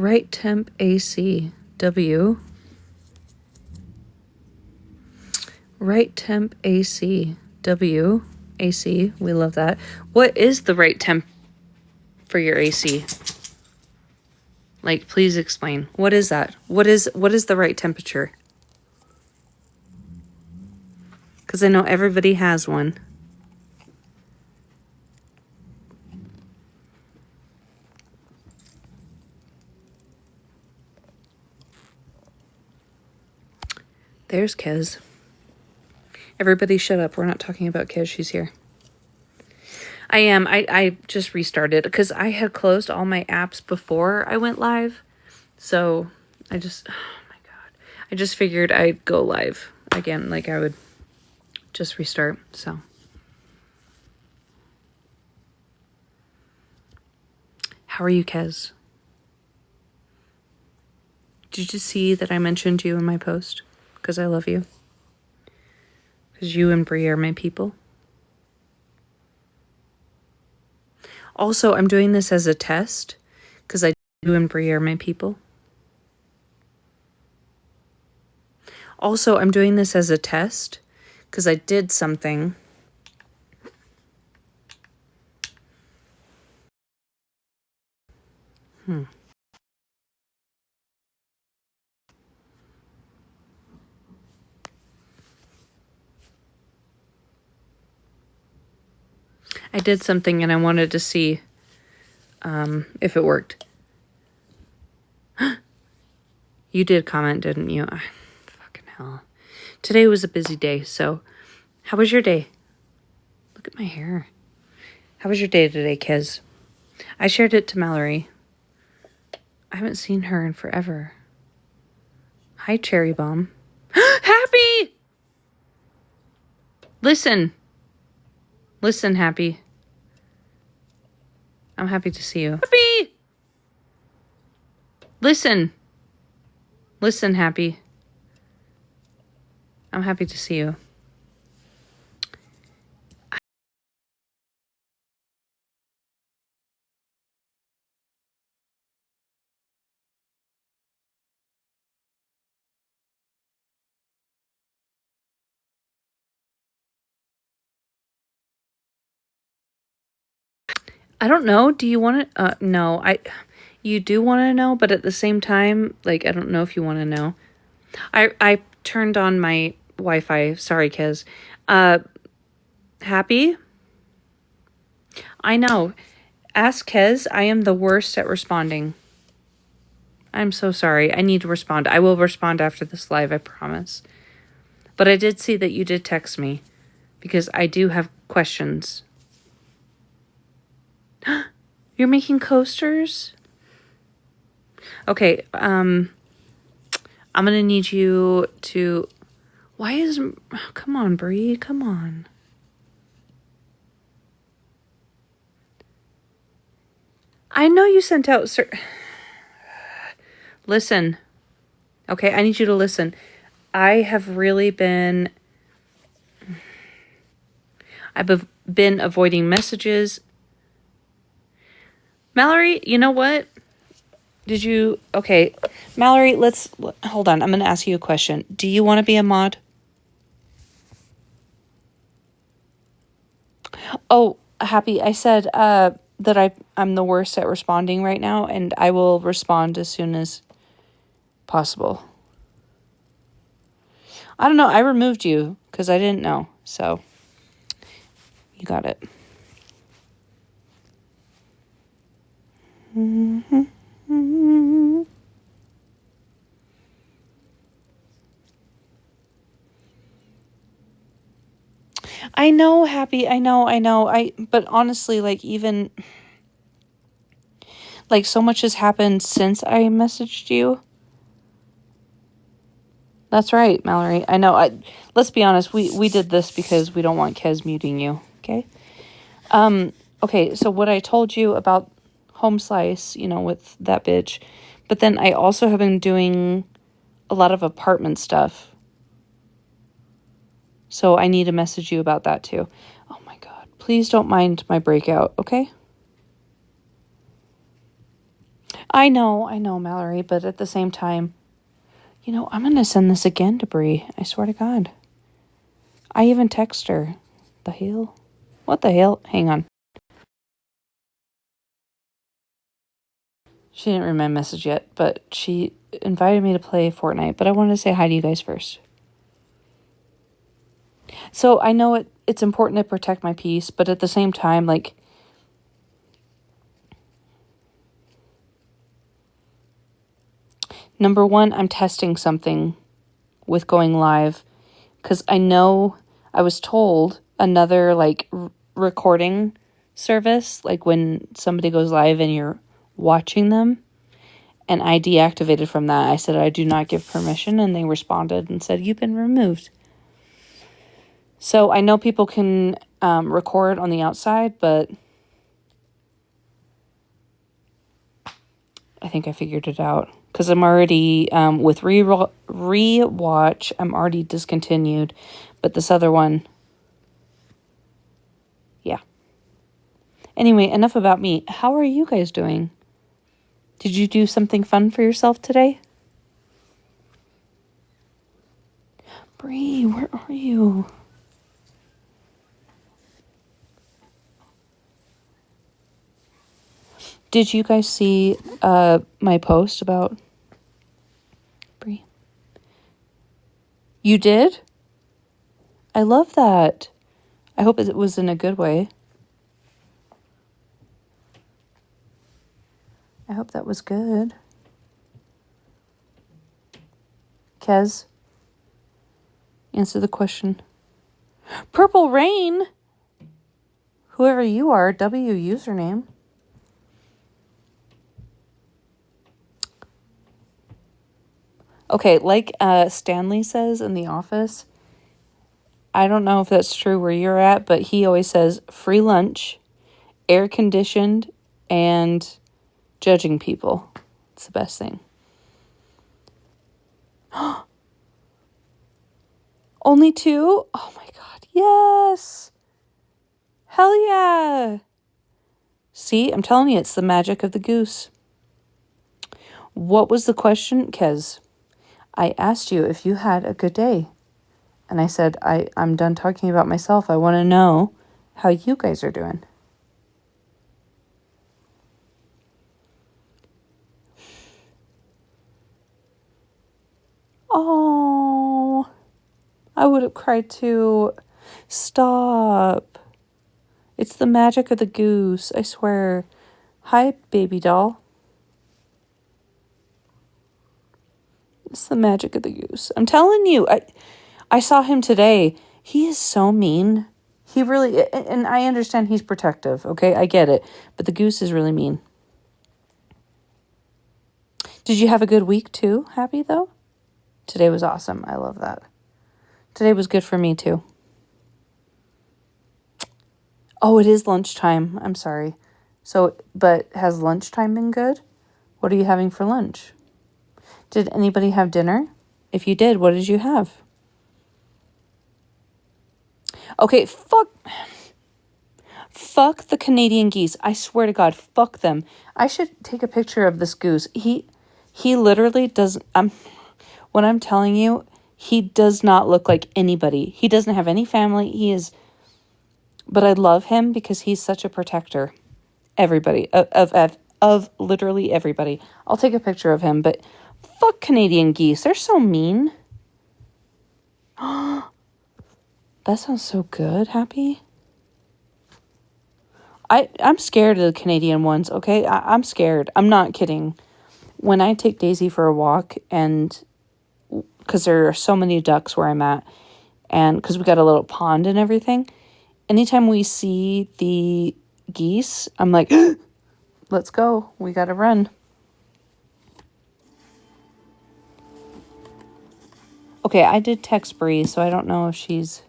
Right temp AC. W. Right temp AC. W. AC. We love that. What is the right temp for your AC? Like, please explain. What is that? What is the right temperature? Because I know everybody has one. There's Kez. Everybody shut up. We're not talking about Kez. She's here. I am. I just restarted because I had closed all my apps before I went live. So oh my God. I just figured I'd go live again. Like I would just restart. So. How are you, Kez? Did you see that I mentioned you in my post? Because I love you. Because you and Bree are my people. Also, I'm doing this as a test. Because you and Bree are my people. Also, I'm doing this as a test. Because I did something. I did something and I wanted to see if it worked. You did comment, didn't you? Fucking hell. Today was a busy day, so how was your day? Look at my hair. How was your day today, Kez? I shared it to Mallory. I haven't seen her in forever. Hi, Cherry Bomb. Happy! Listen. Listen, Happy. I'm happy to see you. Happy! Listen. Listen, Happy. I'm happy to see you. I don't know. Do you want to? No. You do want to know, but at the same time, like, I don't know if you want to know. I turned on my Wi-Fi. Sorry, Kez. Happy? I know. Ask Kez. I am the worst at responding. I'm so sorry. I need to respond. I will respond after this live, I promise. But I did see that you did text me because I do have questions. You're making coasters? Okay, I'm going to need you to... Why is... Come on, Bree. Come on. I know you sent out... Listen. Okay, I need you to listen. I have really been... I've been avoiding messages. Mallory, you know what? Did you... Okay, Mallory, hold on. I'm going to ask you a question. Do you want to be a mod? Oh, Happy, I said that I'm the worst at responding right now, and I will respond as soon as possible. I don't know. I removed you because I didn't know. So, you got it. I know, Happy. I know. But honestly, like, even... Like, so much has happened since I messaged you. That's right, Mallory. I know. Let's be honest. We did this because we don't want Kez muting you. Okay? Okay, so what I told you about Home Slice, with that bitch. But then I also have been doing a lot of apartment stuff. So I need to message you about that too. Oh my God. Please don't mind my breakout, okay? I know, Mallory, but at the same time, I'm going to send this again to Bree. I swear to God. I even text her. The hell? What the hell? Hang on. She didn't read my message yet, but she invited me to play Fortnite. But I wanted to say hi to you guys first. So I know it's important to protect my peace, but at the same time, like, number one, I'm testing something with going live because I know I was told another like recording service, like when somebody goes live and you're watching them, and I deactivated from that. I said I do not give permission, and they responded and said you've been removed. So I know people can record on the outside, but I think I figured it out. Because I'm already, with rewatch, I'm already discontinued. But this other one, yeah. Anyway, enough about me. How are you guys doing? Did you do something fun for yourself today? Bree, where are you? Did you guys see my post about Bree? You did? I love that. I hope it was in a good way. I hope that was good. Kez, answer the question. Purple Rain? Whoever you are, W username. Okay, like Stanley says in The Office, I don't know if that's true where you're at, but he always says free lunch, air conditioned, and judging people. It's the best thing. Only 2? Oh my God, yes! Hell yeah! See, I'm telling you, it's the magic of the goose. What was the question, Kez? I asked you if you had a good day. And I said, I'm done talking about myself. I want to know how you guys are doing. Oh, I would have cried too. Stop. It's the magic of the goose, I swear. Hi, baby doll. It's the magic of the goose. I'm telling you, I saw him today. He is so mean. He really, and I understand he's protective, okay? I get it. But the goose is really mean. Did you have a good week too, Happy, though? Today was awesome. I love that. Today was good for me too. Oh, it is lunchtime. I'm sorry. So, but has lunchtime been good? What are you having for lunch? Did anybody have dinner? If you did, what did you have? Okay, fuck the Canadian geese. I swear to God, fuck them. I should take a picture of this goose. He literally does. When I'm telling you, he does not look like anybody. He doesn't have any family. But I love him because he's such a protector. Everybody of literally everybody. I'll take a picture of him, but fuck Canadian geese. They're so mean. That sounds so good, Happy. I'm scared of the Canadian ones, okay? I'm scared. I'm not kidding. When I take Daisy for a walk, and because there are so many ducks where I'm at, and because we got a little pond and everything, anytime we see the geese, I'm like, let's go. We got to run. Okay, I did text Bree, so I don't know if she's...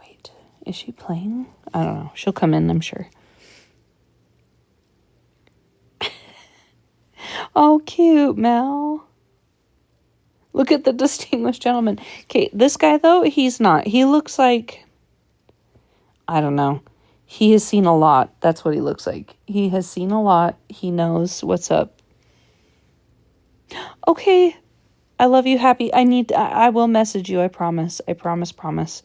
Wait, is she playing? I don't know. She'll come in, I'm sure. Oh, cute, Mel. Look at the distinguished gentleman. Okay, this guy, though, he's not. He looks like... I don't know. He has seen a lot. That's what he looks like. He has seen a lot. He knows what's up. Okay. I love you, Happy. I will message you. I promise. I promise.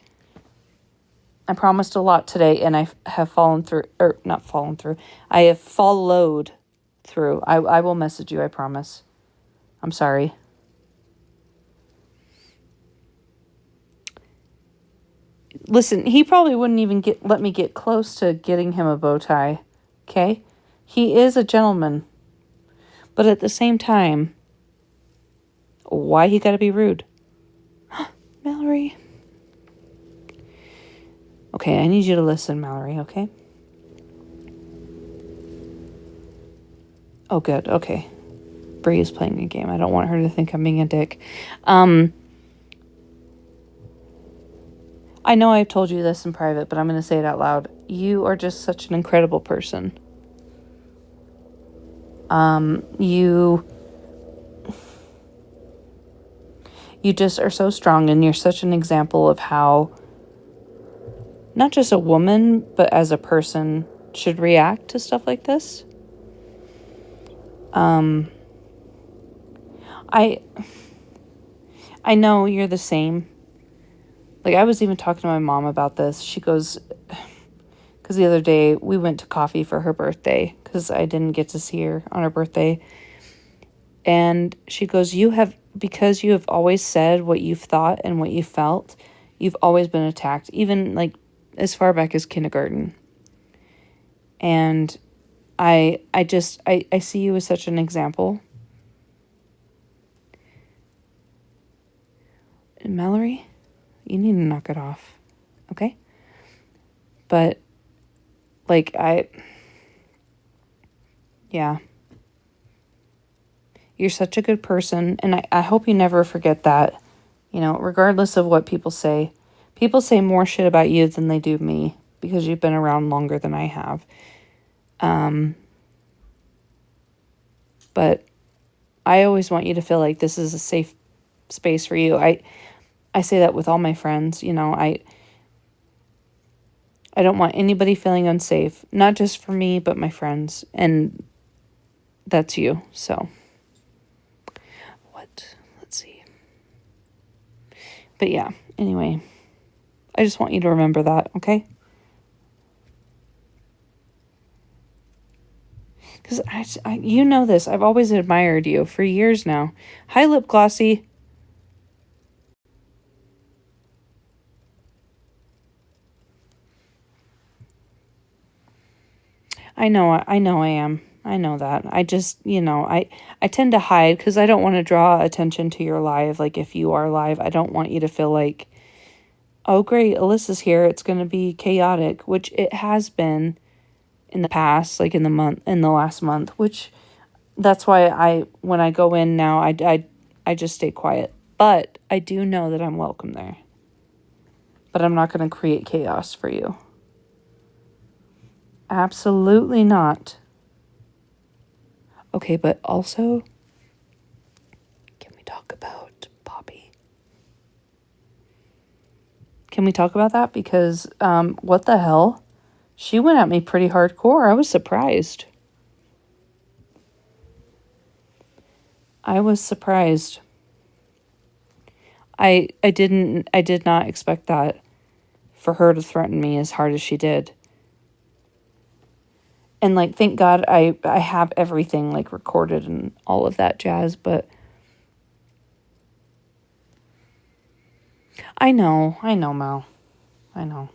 I promised a lot today, and I have fallen through, or not fallen through. I have followed through. I will message you. I promise. I'm sorry. Listen, he probably wouldn't even let me get close to getting him a bow tie. Okay? He is a gentleman. But at the same time, why he gotta be rude? Mallory. Okay, I need you to listen, Mallory, okay? Oh, good, okay. Bree is playing a game. I don't want her to think I'm being a dick. I know I've told you this in private, but I'm going to say it out loud. You are just such an incredible person. You just are so strong, and you're such an example of how not just a woman, but as a person should react to stuff like this. I know you're the same. Like, I was even talking to my mom about this. She goes, because the other day we went to coffee for her birthday, because I didn't get to see her on her birthday. And she goes, because you have always said what you've thought and what you felt, you've always been attacked, even like as far back as kindergarten. And I see you as such an example. And Mallory, you need to knock it off, okay? But, like, yeah. You're such a good person, and I hope you never forget that, you know, regardless of what people say. People say more shit about you than they do me, because you've been around longer than I have. But I always want you to feel like this is a safe space for you. I say that with all my friends, you know, I don't want anybody feeling unsafe, not just for me, but my friends, and that's you, so. Let's see. But yeah, anyway, I just want you to remember that, okay? Because you know this, I've always admired you for years now. Hi, Lip Glossy. I know I am. I know that. I just, you know, I tend to hide because I don't want to draw attention to your live. Like, if you are live, I don't want you to feel like, oh, great, Alyssa's here, it's going to be chaotic, which it has been in the past, like in the last month, which that's why when I go in now, I just stay quiet. But I do know that I'm welcome there. But I'm not going to create chaos for you. Absolutely not. Okay, but also, can we talk about Poppy? Can we talk about that? Because, what the hell? She went at me pretty hardcore. I was surprised. I did not expect that, for her to threaten me as hard as she did. And, like, thank God I have everything, like, recorded and all of that jazz, but I know, Mel. I know.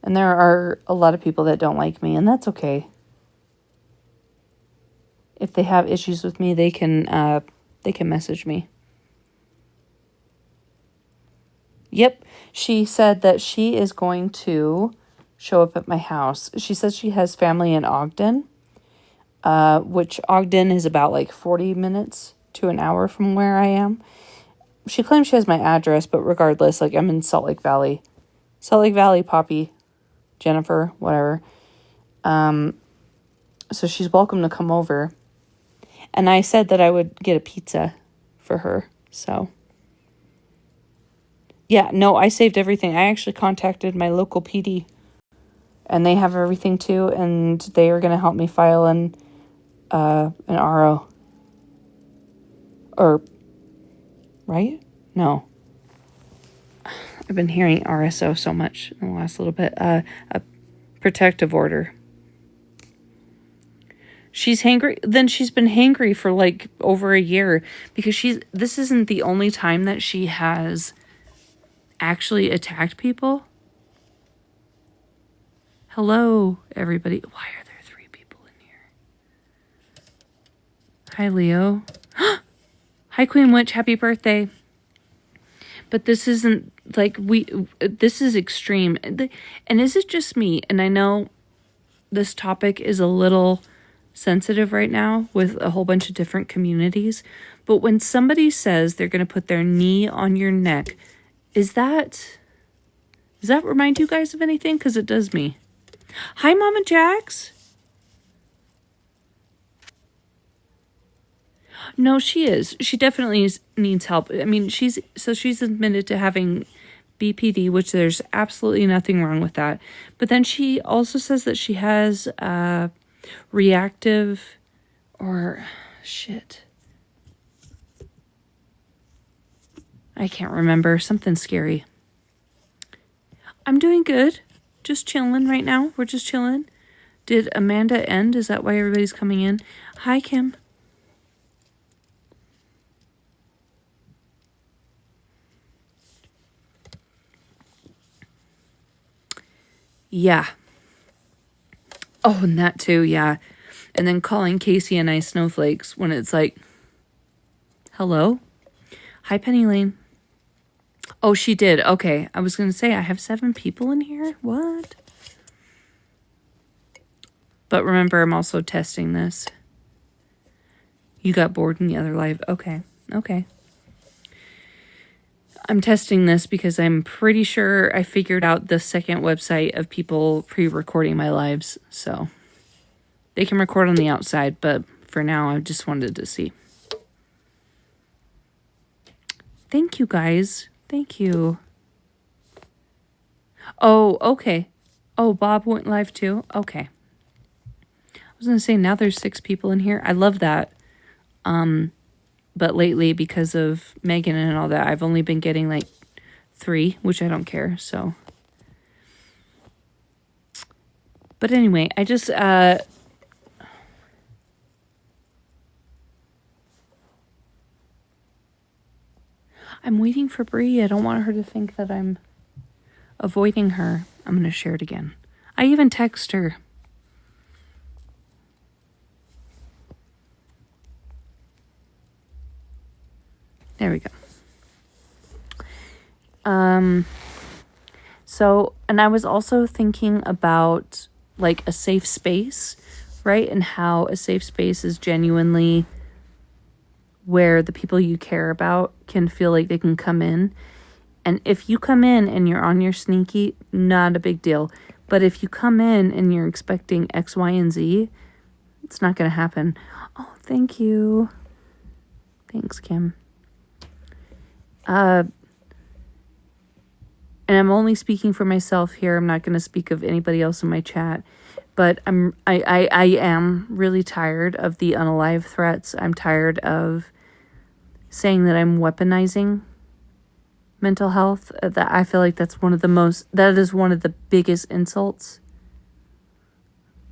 And there are a lot of people that don't like me, and that's okay. If they have issues with me, they can message me. Yep, she said that she is going to show up at my house. She says she has family in Ogden, which Ogden is about like 40 minutes to an hour from where I am. She claims she has my address, but regardless, like, I'm in Salt Lake Valley. Salt Lake Valley, Poppy, Jennifer, whatever. So she's welcome to come over. And I said that I would get a pizza for her, so. Yeah, no, I saved everything. I actually contacted my local PD. and they have everything too, and they are going to help me file an RO. Or, right? No. I've been hearing RSO so much in the last little bit. A protective order. She's hangry. Then she's been hangry for like over a year because this isn't the only time that she has actually attacked people. Hello, everybody. Why are there 3 people in here? Hi, Leo. Hi, Queen Witch. Happy birthday. But this isn't like this is extreme. And is it just me? And I know this topic is a little sensitive right now with a whole bunch of different communities. But when somebody says they're going to put their knee on your neck, does that remind you guys of anything? Because it does me. Hi, Mama Jax. No, she is. She definitely needs help. I mean, she's admitted to having BPD, which there's absolutely nothing wrong with that. But then she also says that she has reactive or shit. I can't remember. Something scary. I'm doing good. Just chilling right now. We're just chilling. Did Amanda end? Is that why everybody's coming in? Hi, Kim. Yeah. Oh, and that too, yeah. And then calling Casey and I snowflakes when it's like, hello? Hi, Penny Lane. Oh, she did. Okay. I was going to say, I have 7 people in here? What? But remember, I'm also testing this. You got bored in the other live. Okay. Okay. I'm testing this because I'm pretty sure I figured out the second website of people pre-recording my lives. So they can record on the outside, but for now, I just wanted to see. Thank you, guys. Thank you. Oh, okay. Oh, Bob went live too? Okay. I was going to say, now there's 6 people in here. I love that. But lately, because of Megan and all that, I've only been getting like 3, which I don't care, so. But anyway, I just, I'm waiting for Bree. I don't want her to think that I'm avoiding her. I'm going to share it again. I even text her. There we go. So, and I was also thinking about like a safe space, right? And how a safe space is genuinely where the people you care about can feel like they can come in. And if you come in and you're on your sneaky, not a big deal. But if you come in and you're expecting X, Y, and Z, it's not going to happen. Oh, thank you. Thanks, Kim. And I'm only speaking for myself here. I'm not going to speak of anybody else in my chat. But I am really tired of the unalive threats. I'm tired of saying that I'm weaponizing mental health. That I feel like that is one of the biggest insults.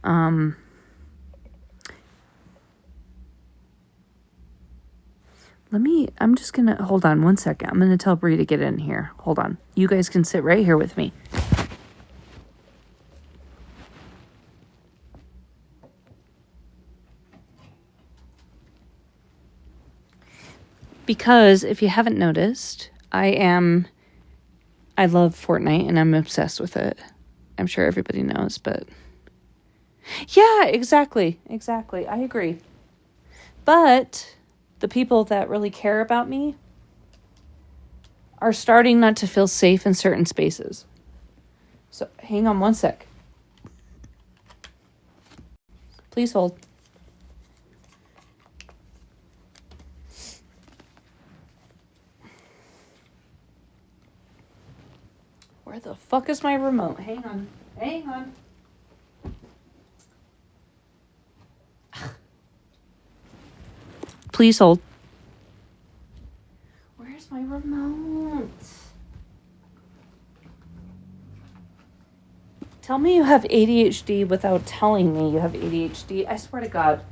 I'm just gonna, hold on one second. I'm gonna tell Bree to get in here. Hold on. You guys can sit right here with me. Because if you haven't noticed, I love Fortnite and I'm obsessed with it. I'm sure everybody knows, but yeah, exactly. I agree. But the people that really care about me are starting not to feel safe in certain spaces. So hang on one sec. Please hold. Where the fuck is my remote? Hang on. Please hold. Where's my remote? Tell me you have ADHD without telling me you have ADHD. I swear to God.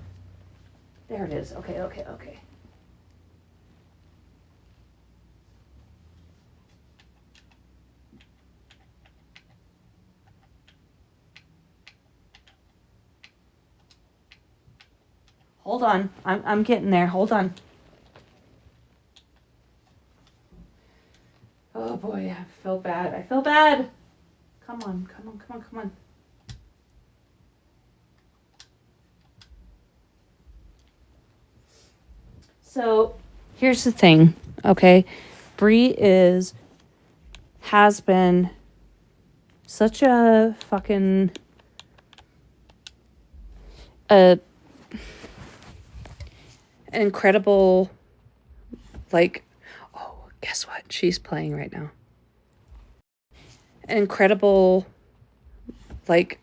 There it is. Okay. Hold on. I'm getting there. Hold on. Oh boy, I feel bad. Come on. So, here's the thing, okay? Bree has been such a fucking incredible, like, oh, guess what? She's playing right now. Incredible, like,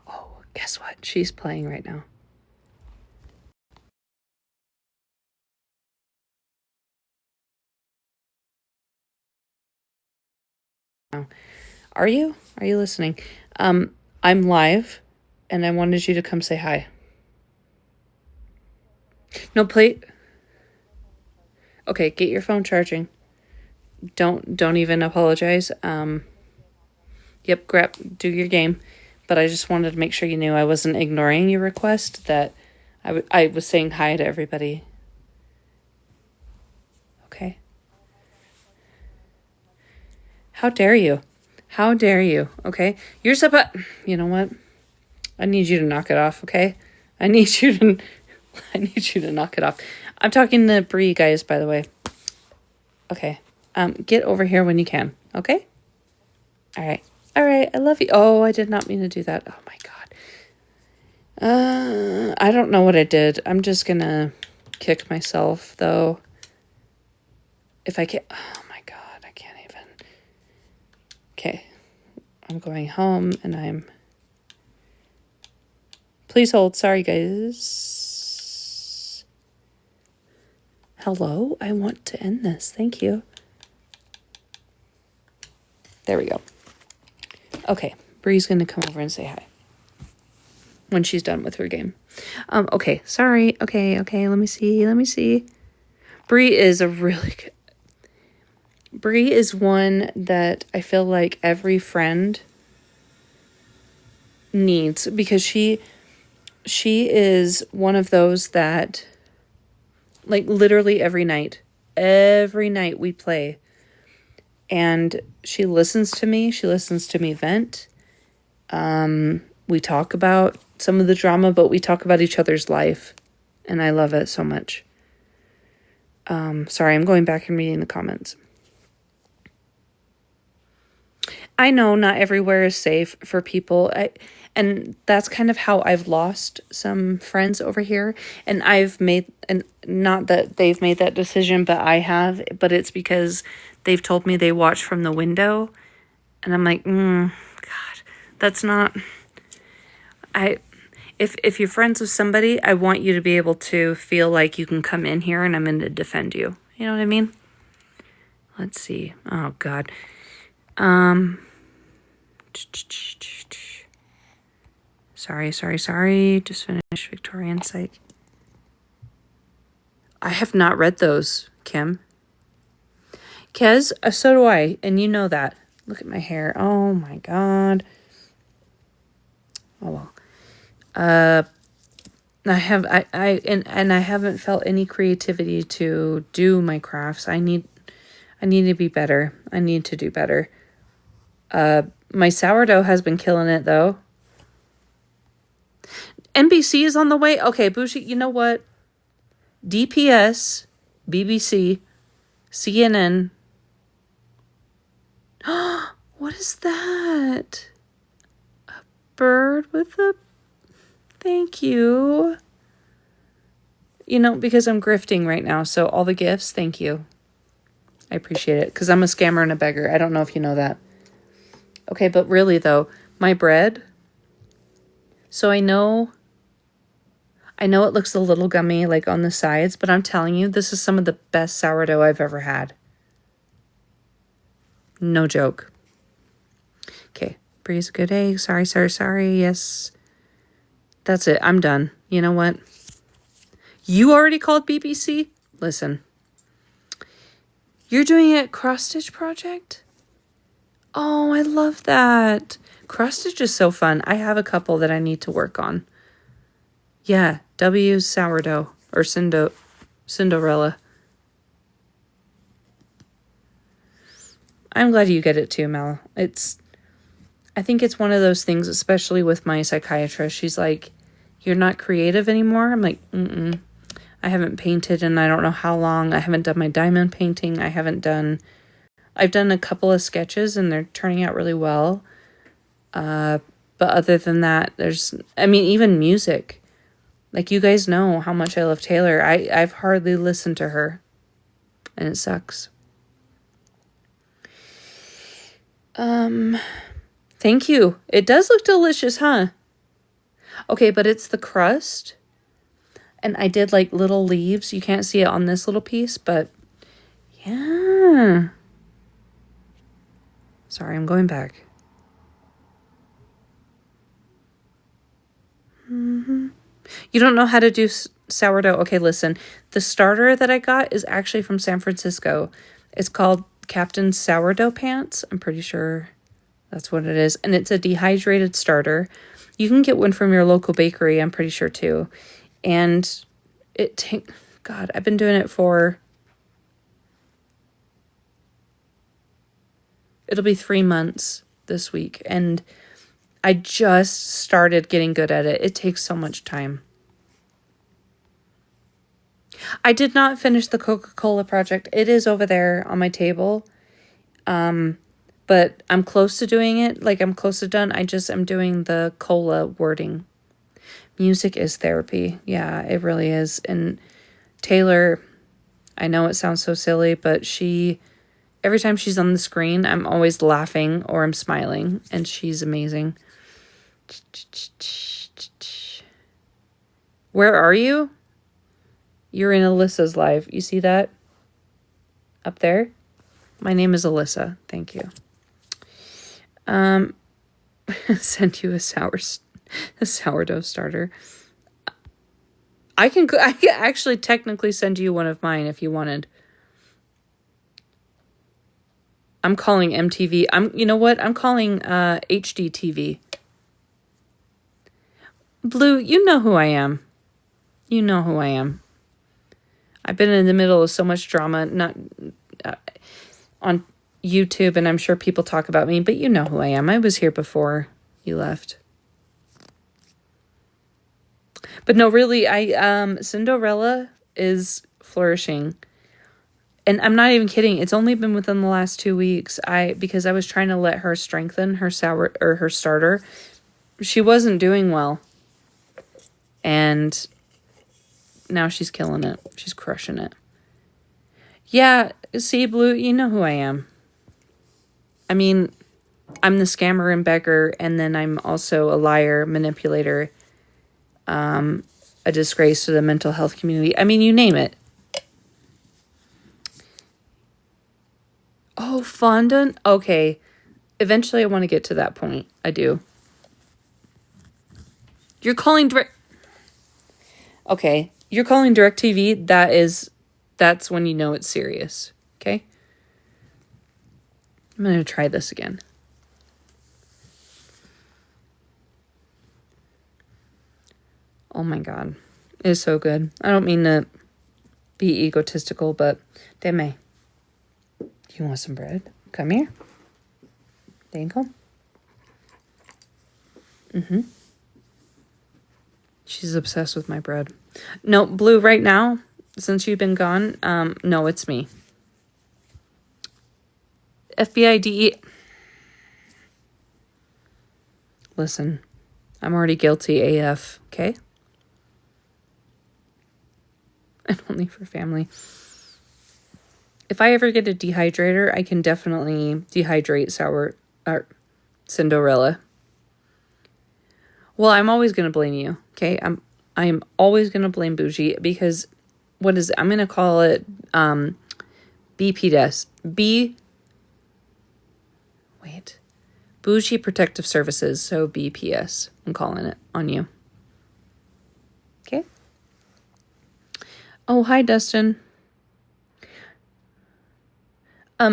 oh, guess what? She's playing right now. Are you listening? I'm live, and I wanted you to come say hi. No, play. Okay, get your phone charging. Don't even apologize. Yep, do your game. But I just wanted to make sure you knew I wasn't ignoring your request, that I was saying hi to everybody. Okay. How dare you? Okay? You're you know what? I need you to knock it off, okay? I need you to knock it off. I'm talking to Bree, guys, by the way. Okay. Get over here when you can, okay? All right. I love you. Oh, I did not mean to do that. Oh my God. I don't know what I did. I'm just gonna kick myself though. If I can't. Oh my God, I can't even. Okay. I'm going home and please hold. Sorry, guys. Hello? I want to end this. Thank you. There we go. Okay. Bree's going to come over and say hi when she's done with her game. Okay. Sorry. Okay. Let me see. Bree is Bree is one that I feel like every friend needs, because she is one of those that, like, literally every night we play, and she listens to me vent. We talk about some of the drama, but we talk about each other's life, and I love it so much. Sorry, I'm going back and reading the comments. I know not everywhere is safe for people. And that's kind of how I've lost some friends over here. And not that they've made that decision, but I have. But it's because they've told me they watch from the window. And I'm like, God, that's not... If you're friends with somebody, I want you to be able to feel like you can come in here and I'm going to defend you. You know what I mean? Let's see. Oh, God. Sorry. Just finished Victorian Psych. I have not read those, Kim. Kez, so do I, and you know that. Look at my hair. Oh my God. Oh well. I haven't felt any creativity to do my crafts. I need to be better. I need to do better. My sourdough has been killing it though. NBC is on the way. Okay, Bougie, you know what? DPS, BBC, CNN. What is that? A bird with a... Thank you. You know, because I'm grifting right now, so all the gifts, thank you. I appreciate it, because I'm a scammer and a beggar. I don't know if you know that. Okay, but really, though, my bread... So I know I know it looks a little gummy like on the sides, but I'm telling you, this is some of the best sourdough I've ever had. No joke. Okay, Bree's a good egg. Sorry. Yes. That's it. I'm done. You know what? You already called BBC? Listen. You're doing a cross-stitch project? Oh, I love that. Cross-stitch is so fun. I have a couple that I need to work on. Yeah, W's sourdough or Cinderella. I'm glad you get it too, Mel. I think it's one of those things, especially with my psychiatrist. She's like, you're not creative anymore? I'm like, I haven't painted in I don't know how long. I haven't done my diamond painting. I've done a couple of sketches and they're turning out really well. But other than that, even music. Like, you guys know how much I love Taylor. I've hardly listened to her. And it sucks. Thank you. It does look delicious, huh? Okay, but it's the crust. And I did like little leaves. You can't see it on this little piece, but yeah. Sorry, I'm going back. You don't know how to do sourdough? Okay, listen. The starter that I got is actually from San Francisco. It's called Captain Sourdough Pants. I'm pretty sure that's what it is. And it's a dehydrated starter. You can get one from your local bakery, I'm pretty sure, too. And God, I've been doing it it'll be 3 months this week. And I just started getting good at it. It takes so much time. I did not finish the Coca-Cola project. It is over there on my table. But I'm close to doing it. Like, I'm close to done. I'm doing the cola wording. Music is therapy. Yeah, it really is. And Taylor, I know it sounds so silly, but every time she's on the screen, I'm always laughing or I'm smiling. And she's amazing. Where are you? You're in Alyssa's live. You see that? Up there? My name is Alyssa. Thank you. Send you a sourdough starter. I can actually technically send you one of mine if you wanted. I'm calling MTV. You know what? I'm calling HD TV. Blue, you know who I am. You know who I am. I've been in the middle of so much drama, not on YouTube, and I'm sure people talk about me, but you know who I am. I was here before you left. But no, really, Cinderella is flourishing. And I'm not even kidding. It's only been within the last 2 weeks. Because I was trying to let her strengthen her her starter. She wasn't doing well. And now she's killing it. She's crushing it. Yeah, see, Blue, you know who I am. I mean, I'm the scammer and beggar, and then I'm also a liar, manipulator, a disgrace to the mental health community. I mean, you name it. Oh, fondant? Okay. Eventually, I want to get to that point. I do. You're calling direct... Okay. You're calling DirecTV. That's when you know it's serious. Okay? I'm going to try this again. Oh my God. It is so good. I don't mean to be egotistical, but deme. You want some bread? Come here. There you go. She's obsessed with my bread. No, Blue, right now, since you've been gone, no, it's me. FBI DE. Listen, I'm already guilty AF, okay? And only for family. If I ever get a dehydrator, I can definitely dehydrate Cinderella. Well, I'm always going to blame you, okay? I'm always going to blame Bougie because what is it? I'm going to call it BPDS. Bougie Protective Services. So BPS. I'm calling it on you. Okay. Oh, hi, Dustin.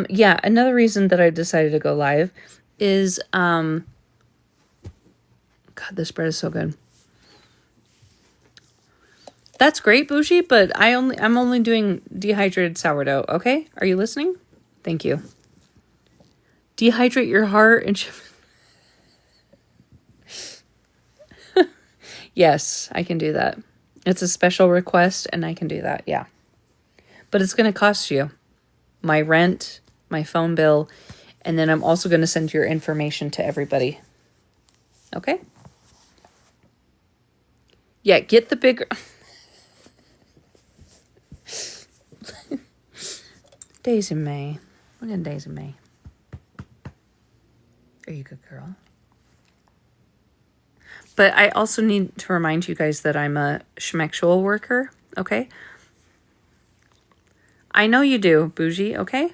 Yeah, another reason that I decided to go live is, God, this bread is so good. That's great, Bougie, but I'm only doing dehydrated sourdough, okay? Are you listening? Thank you. Dehydrate your heart and... Yes, I can do that. It's a special request, and I can do that, yeah. But it's going to cost you my rent, my phone bill, and then I'm also going to send your information to everybody. Okay? Yeah, get the bigger... Daisy May. Look at Daisy May. Are you a good girl? But I also need to remind you guys that I'm a schmexual worker, okay? I know you do, Bougie, okay?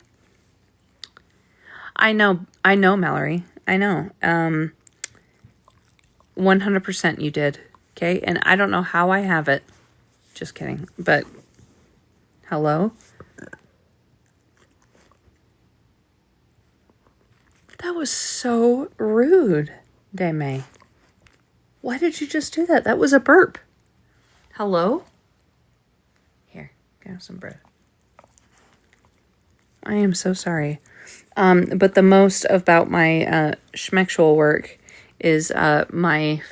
I know, Mallory. I know. 100% you did, okay? And I don't know how I have it. Just kidding. But, hello? That was so rude, Deme. Why did you just do that? That was a burp. Hello? Here, have some bread. I am so sorry. But the most about my schmexual work is my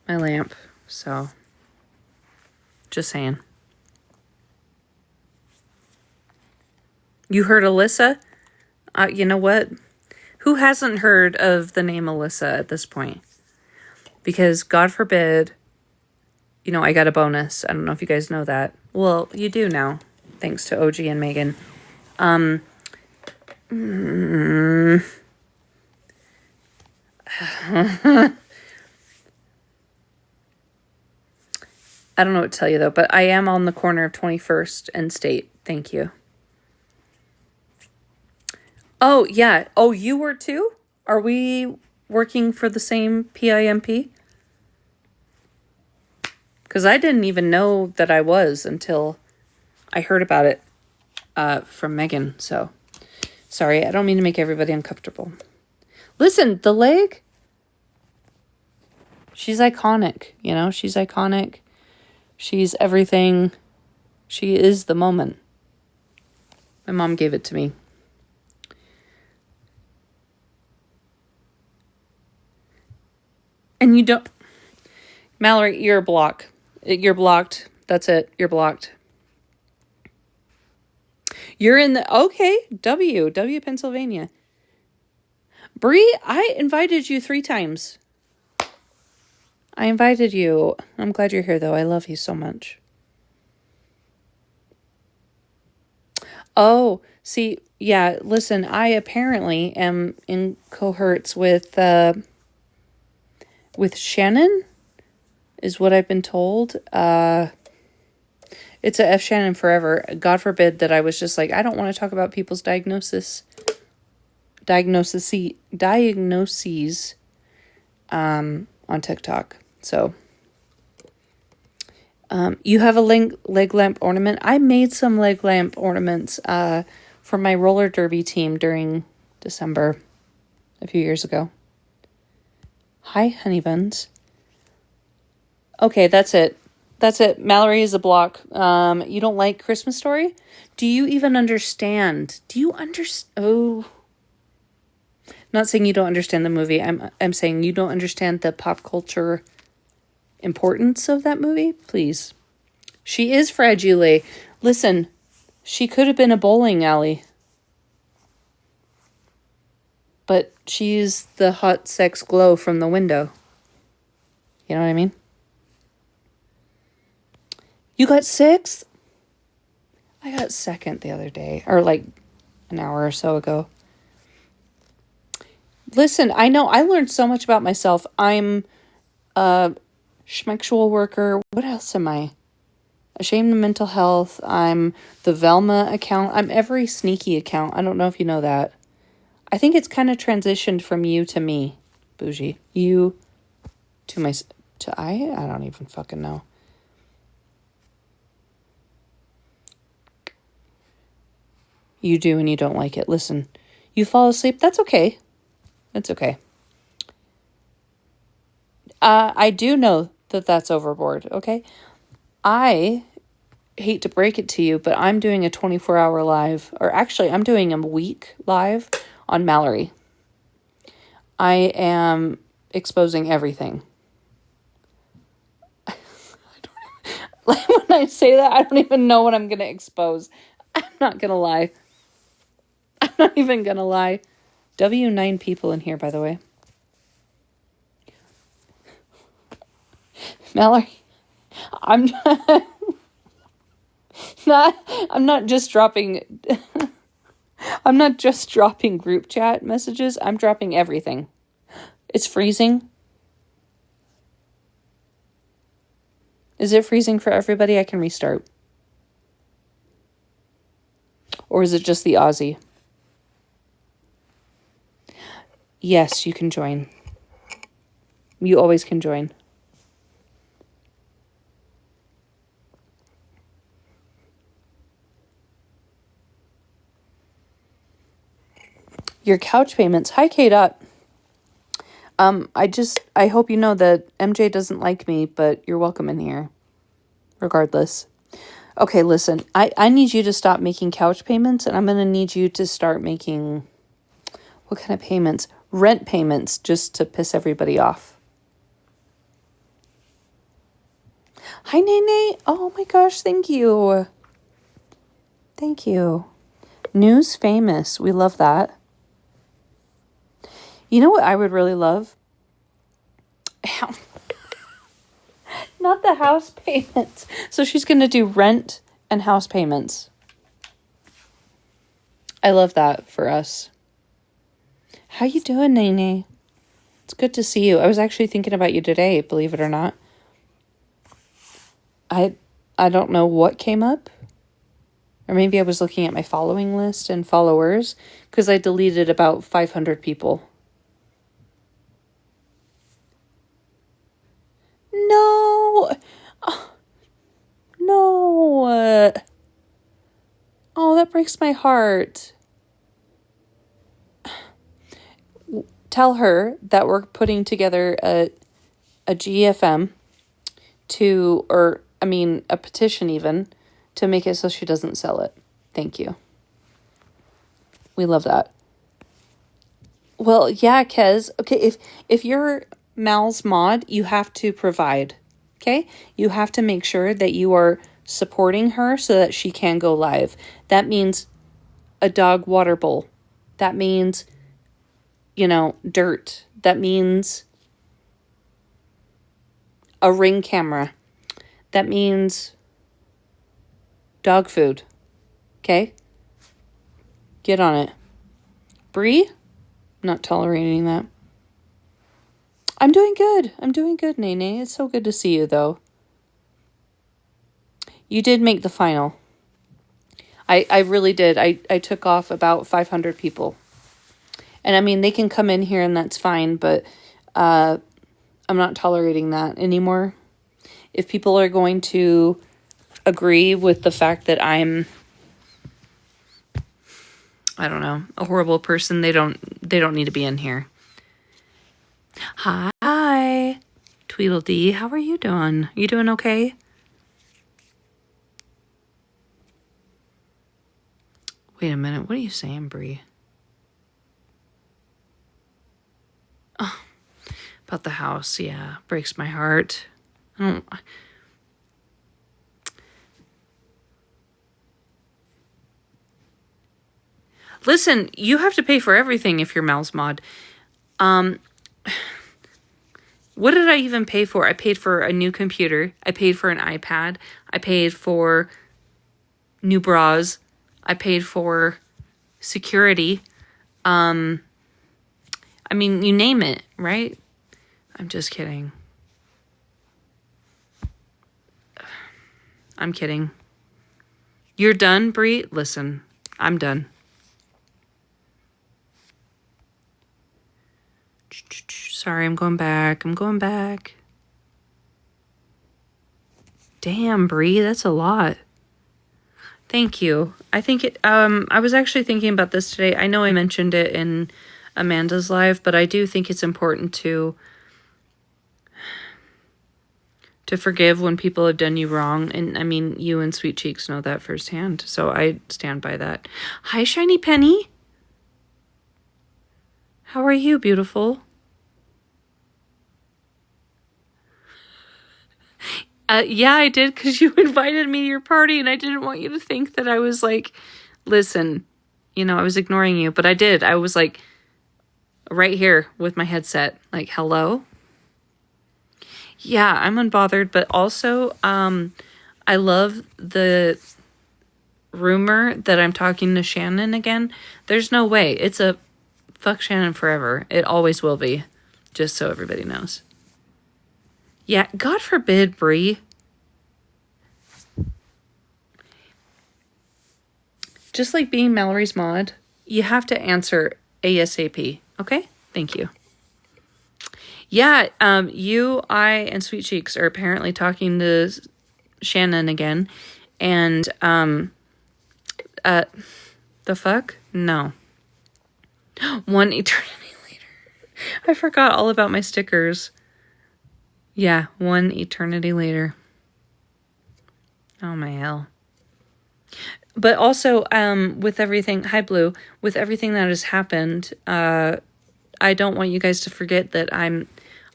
lamp. So, just saying. You heard Alyssa? You know what? Who hasn't heard of the name Alyssa at this point? Because God forbid, I got a bonus. I don't know if you guys know that. Well, you do now, thanks to OG and Megan. I don't know what to tell you, though, but I am on the corner of 21st and State. Thank you. Oh, yeah. Oh, you were too? Are we working for the same PIMP? Because I didn't even know that I was until I heard about it from Megan. So, sorry, I don't mean to make everybody uncomfortable. Listen, the leg, she's iconic, She's iconic. She's everything. She is the moment. My mom gave it to me. And you don't... Mallory, you're a block. You're blocked. That's it. You're blocked. You're in the... Okay. W, Pennsylvania. Bree, I invited you 3 times. I invited you. I'm glad you're here, though. I love you so much. Oh, see, yeah, listen, I apparently am in cohorts with Shannon, is what I've been told. It's a F Shannon forever. God forbid that I was just like, I don't want to talk about people's diagnoses on TikTok. So, you have a leg lamp ornament. I made some leg lamp ornaments for my roller derby team during December a few years ago. Hi, honey buns. Okay, that's it. That's it. Mallory is a block. You don't like Christmas Story? Do you even understand? Do you understand? Oh. Not saying you don't understand the movie. I'm saying you don't understand the pop culture importance of that movie. Please. She is fragile. Listen, she could have been a bowling alley. But she's the hot sex glow from the window. You know what I mean? You got 6th? I got 2nd the other day. Or like an hour or so ago. Listen, I know I learned so much about myself. I'm schmexual worker. What else am I? Ashamed of mental health. I'm the Velma account. I'm every sneaky account. I don't know if you know that. I think it's kind of transitioned from you to me, Bougie. You to my... to I don't even fucking know. You do and you don't like it. Listen, you fall asleep. That's okay. That's okay. I do know that that's overboard, okay? I hate to break it to you, but I'm doing a 24-hour live, or actually I'm doing a week live on Mallory. I am exposing everything. Like when I say that, I don't even know what I'm going to expose. I'm not going to lie. I'm not even going to lie. W9 people in here, by the way. Mallory, I'm not just dropping I'm not just dropping group chat messages. I'm dropping everything. It's freezing. Is it freezing for everybody? I can restart. Or is it just the Aussie? Yes, you can join. You always can join. Your couch payments. Hi, Kate up. I hope you know that MJ doesn't like me, but you're welcome in here. Regardless. Okay, listen. I need you to stop making couch payments, and I'm going to need you to start making... What kind of payments? Rent payments, just to piss everybody off. Hi, Nene. Oh my gosh, thank you. Thank you. News famous. We love that. You know what I would really love? Not the house payments. So she's going to do rent and house payments. I love that for us. How you doing, Nene? It's good to see you. I was actually thinking about you today, believe it or not. I don't know what came up. Or maybe I was looking at my following list and followers, because I deleted about 500 people. No! No! Oh, that breaks my heart. Tell her that we're putting together a GFM a petition even, to make it so she doesn't sell it. Thank you. We love that. Well, yeah, Kez. Okay, if you're Mal's mod, you have to provide. Okay? You have to make sure that you are supporting her so that she can go live. That means a dog water bowl. That means, dirt. That means a Ring camera. That means dog food. Okay? Get on it. Bree? Not tolerating that. I'm doing good, Nene. It's so good to see you, though. You did make the final. I really did. I took off about 500 people. And I mean, they can come in here and that's fine, but I'm not tolerating that anymore. If people are going to agree with the fact that I'm, I don't know, a horrible person, they don't need to be in here. Hi, Tweedledee. How are you doing? You doing okay? Wait a minute. What are you saying, Bree? Oh, about the house. Yeah, breaks my heart. Listen, you have to pay for everything if you're Mal's mod. What did I even pay for? I paid for a new computer. I paid for an iPad. I paid for new bras. I paid for security. I mean, you name it, right? I'm just kidding. I'm kidding. You're done, Bree? Listen, I'm done. Sorry, I'm going back. I'm going back. Damn, Bree, that's a lot. Thank you. I think I was actually thinking about this today. I know I mentioned it in Amanda's live, but I do think it's important to forgive when people have done you wrong. And I mean, you and Sweet Cheeks know that firsthand. So I stand by that. Hi, Shiny Penny. How are you, beautiful? Yeah, I did, because you invited me to your party and I didn't want you to think that I was like, listen, I was ignoring you, but I did. I was like right here with my headset, like, hello? Yeah, I'm unbothered, but also, I love the rumor that I'm talking to Shannon again. There's no way. It's a fuck Shannon forever. It always will be, just so everybody knows. Yeah, God forbid, Brie. Just like being Mallory's mod, you have to answer ASAP. Okay? Thank you. Yeah, you, I, and Sweet Cheeks are apparently talking to Shannon again. And, the fuck? No. One eternity later. I forgot all about my stickers. Yeah, one eternity later. Oh my hell. But also, with everything, hi Blue, with everything that has happened, I don't want you guys to forget that I'm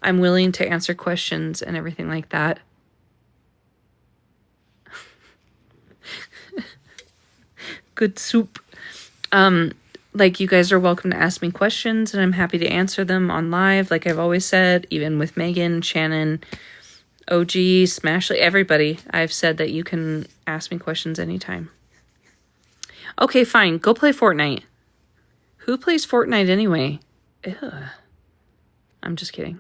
willing to answer questions and everything like that. Good soup. Like, you guys are welcome to ask me questions and I'm happy to answer them on live, like I've always said, even with Megan, Shannon, OG, Smashley, everybody. I've said that you can ask me questions anytime. Okay, fine. Go play Fortnite. Who plays Fortnite anyway? Ew. I'm just kidding.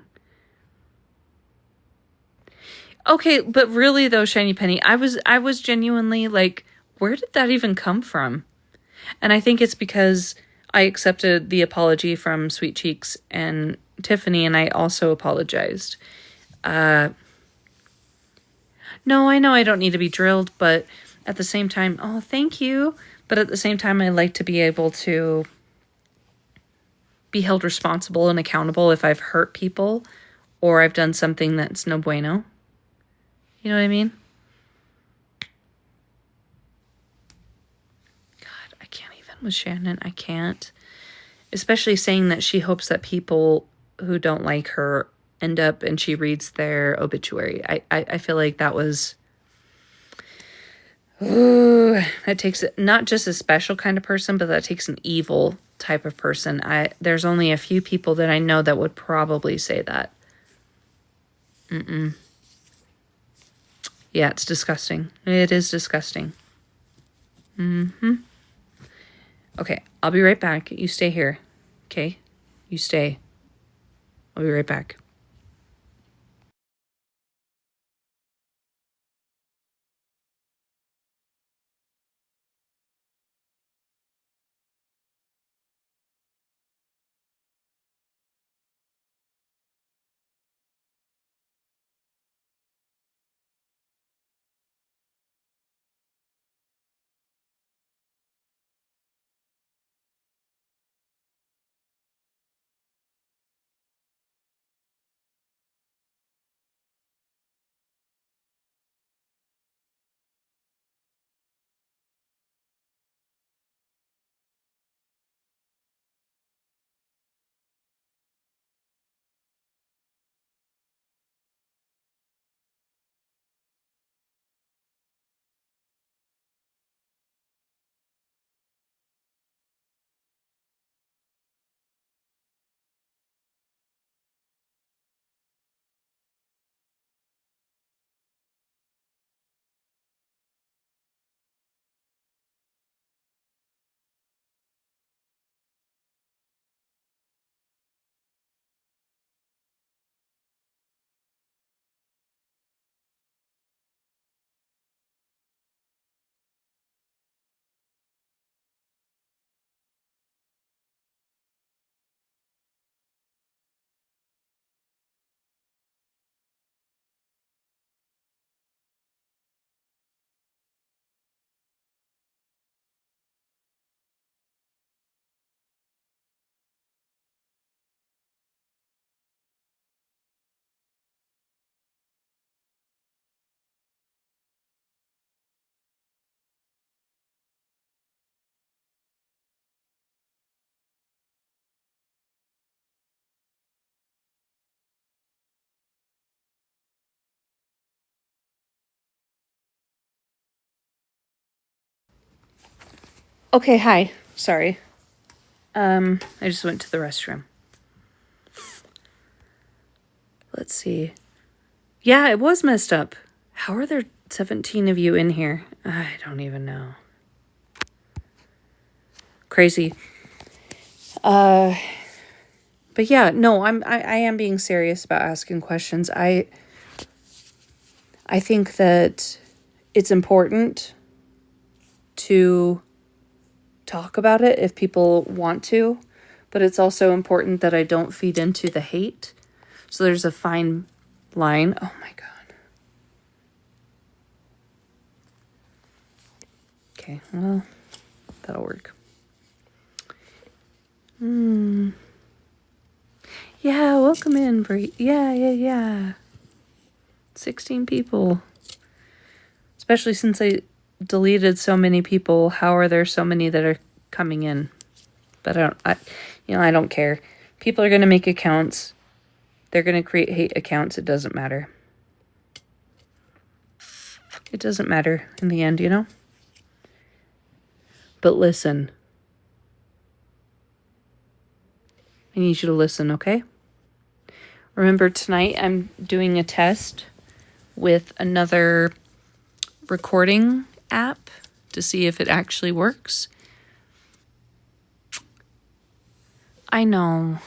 Okay, but really though, Shiny Penny, I was genuinely like, where did that even come from? And I think it's because I accepted the apology from Sweet Cheeks and Tiffany, and I also apologized. No, I know I don't need to be drilled, but at the same time, oh, thank you. But at the same time, I like to be able to be held responsible and accountable if I've hurt people or I've done something that's no bueno. You know what I mean? God, I can't even with Shannon. I can't. Especially saying that she hopes that people who don't like her end up and she reads their obituary. I feel like that was... Ooh, that takes not just a special kind of person, but that takes an evil type of person. There's only a few people that I know that would probably say that. Yeah, it's disgusting. It is disgusting. Okay, I'll be right back. You stay here. Okay? You stay. I'll be right back. Okay, hi. Sorry. I just went to the restroom. Let's see. Yeah, it was messed up. How are there 17 of you in here? I don't even know. Crazy. But yeah, no, I am being serious about asking questions. I think that it's important to talk about it if people want to, but it's also important that I don't feed into the hate. So there's a fine line. Oh my God. Okay, well, that'll work. Yeah, welcome in, Bree. Yeah. 16 people. Especially since I deleted so many people. How are there so many that are coming in? But I don't care. People are going to make accounts. They're going to create hate accounts. It doesn't matter. It doesn't matter in the end, you know? But listen. I need you to listen, okay? Remember, tonight I'm doing a test with another recording app to see if it actually works. I know,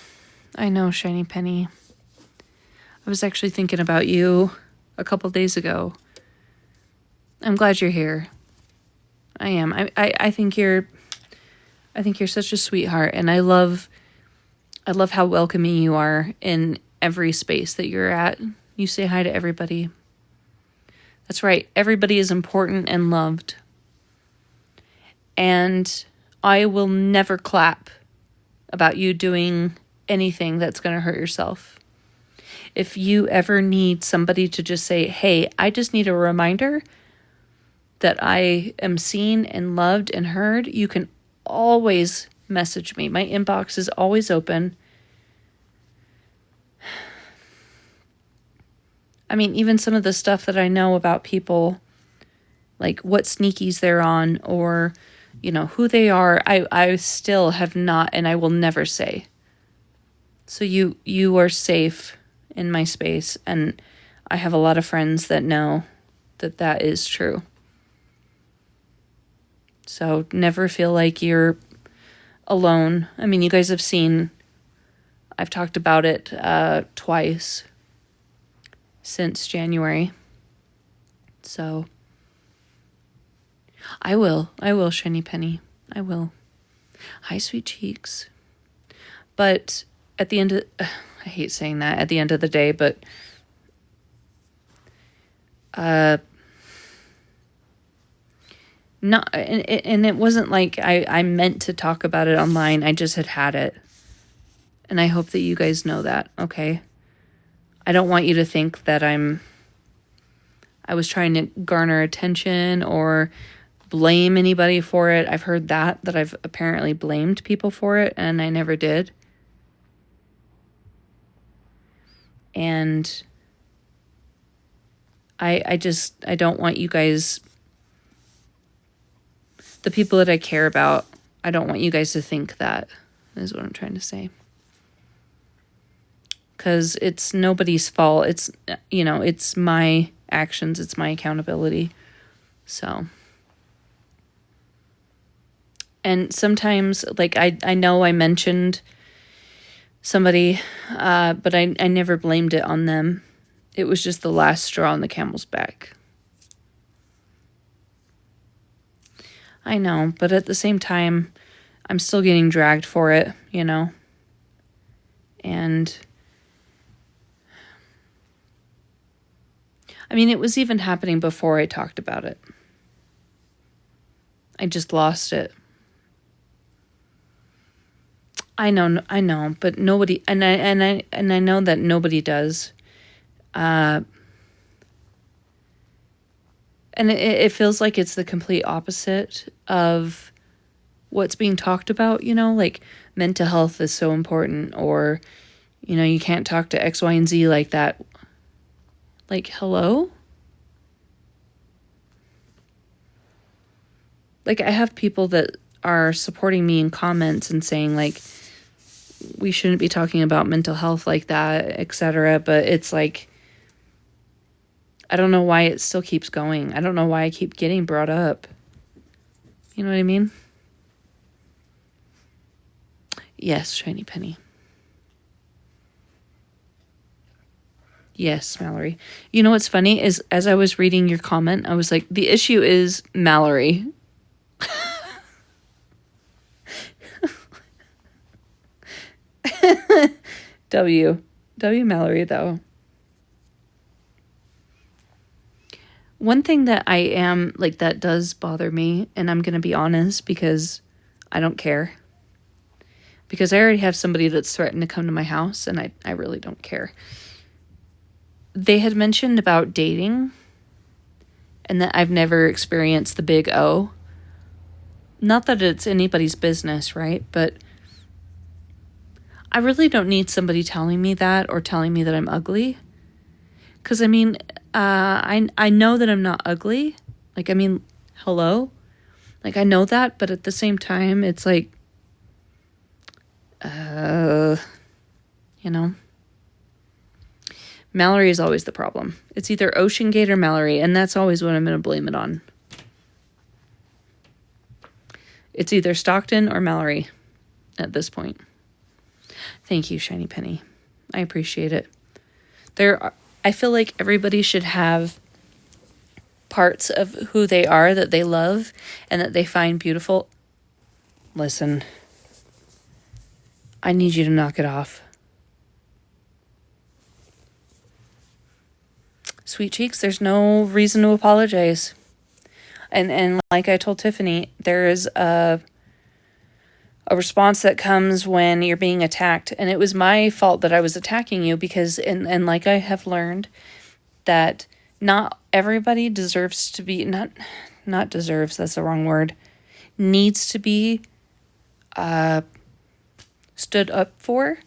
Shiny Penny. I was actually thinking about you a couple days ago. I'm glad you're here. I am. I think you're such a sweetheart, and I love how welcoming you are in every space that you're at. You say hi to everybody. That's right. Everybody is important and loved. And I will never clap about you doing anything that's going to hurt yourself. If you ever need somebody to just say, hey, I just need a reminder that I am seen and loved and heard, you can always message me. My inbox is always open. I mean, even some of the stuff that I know about people, like what sneakies they're on or, who they are, I still have not, and I will never say. So you are safe in my space, and I have a lot of friends that know that is true. So never feel like you're alone. I mean, you guys have seen, I've talked about it twice since January. So I will, Shiny Penny. I will. Hi, sweet cheeks. But at the end of, I hate saying that at the end of the day, but not, and it wasn't like I meant to talk about it online. I just had it. And I hope that you guys know that, okay? I don't want you to think that I was trying to garner attention or blame anybody for it. I've heard that I've apparently blamed people for it, and I never did. And I don't want you guys, the people that I care about, I don't want you guys to think that, is what I'm trying to say. Because it's nobody's fault. It's, it's my actions. It's my accountability. So. And sometimes, like, I know I mentioned somebody, but I never blamed it on them. It was just the last straw on the camel's back. I know, but at the same time, I'm still getting dragged for it, And I mean, it was even happening before I talked about it. I just lost it. I know, but nobody, and I know that nobody does. And it feels like it's the complete opposite of what's being talked about, like mental health is so important, or, you can't talk to X, Y, and Z like that. Like, hello? Like, I have people that are supporting me in comments and saying like, we shouldn't be talking about mental health like that, etc. But it's like, I don't know why it still keeps going. I don't know why I keep getting brought up. You know what I mean? Yes, Shiny Penny. Yes, Mallory. You know what's funny is as I was reading your comment, I was like, the issue is Mallory. W Mallory, though. One thing that I am, like, that does bother me, and I'm going to be honest because I don't care. Because I already have somebody that's threatened to come to my house, and I really don't care. They had mentioned about dating, and that I've never experienced the big O. Not that it's anybody's business, right? But I really don't need somebody telling me that or telling me that I'm ugly. Because, I mean, I know that I'm not ugly. Like, I mean, hello? Like, I know that, but at the same time, it's like, you know? Mallory is always the problem. It's either Ocean Gate or Mallory, and that's always what I'm going to blame it on. It's either Stockton or Mallory at this point. Thank you, Shiny Penny. I appreciate it. I feel like everybody should have parts of who they are that they love and that they find beautiful. Listen, I need you to knock it off. Sweet cheeks, there's no reason to apologize. And like I told Tiffany, there is a response that comes when you're being attacked. And it was my fault that I was attacking you because, and like I have learned, that not everybody deserves to be, not deserves, that's the wrong word, needs to be stood up for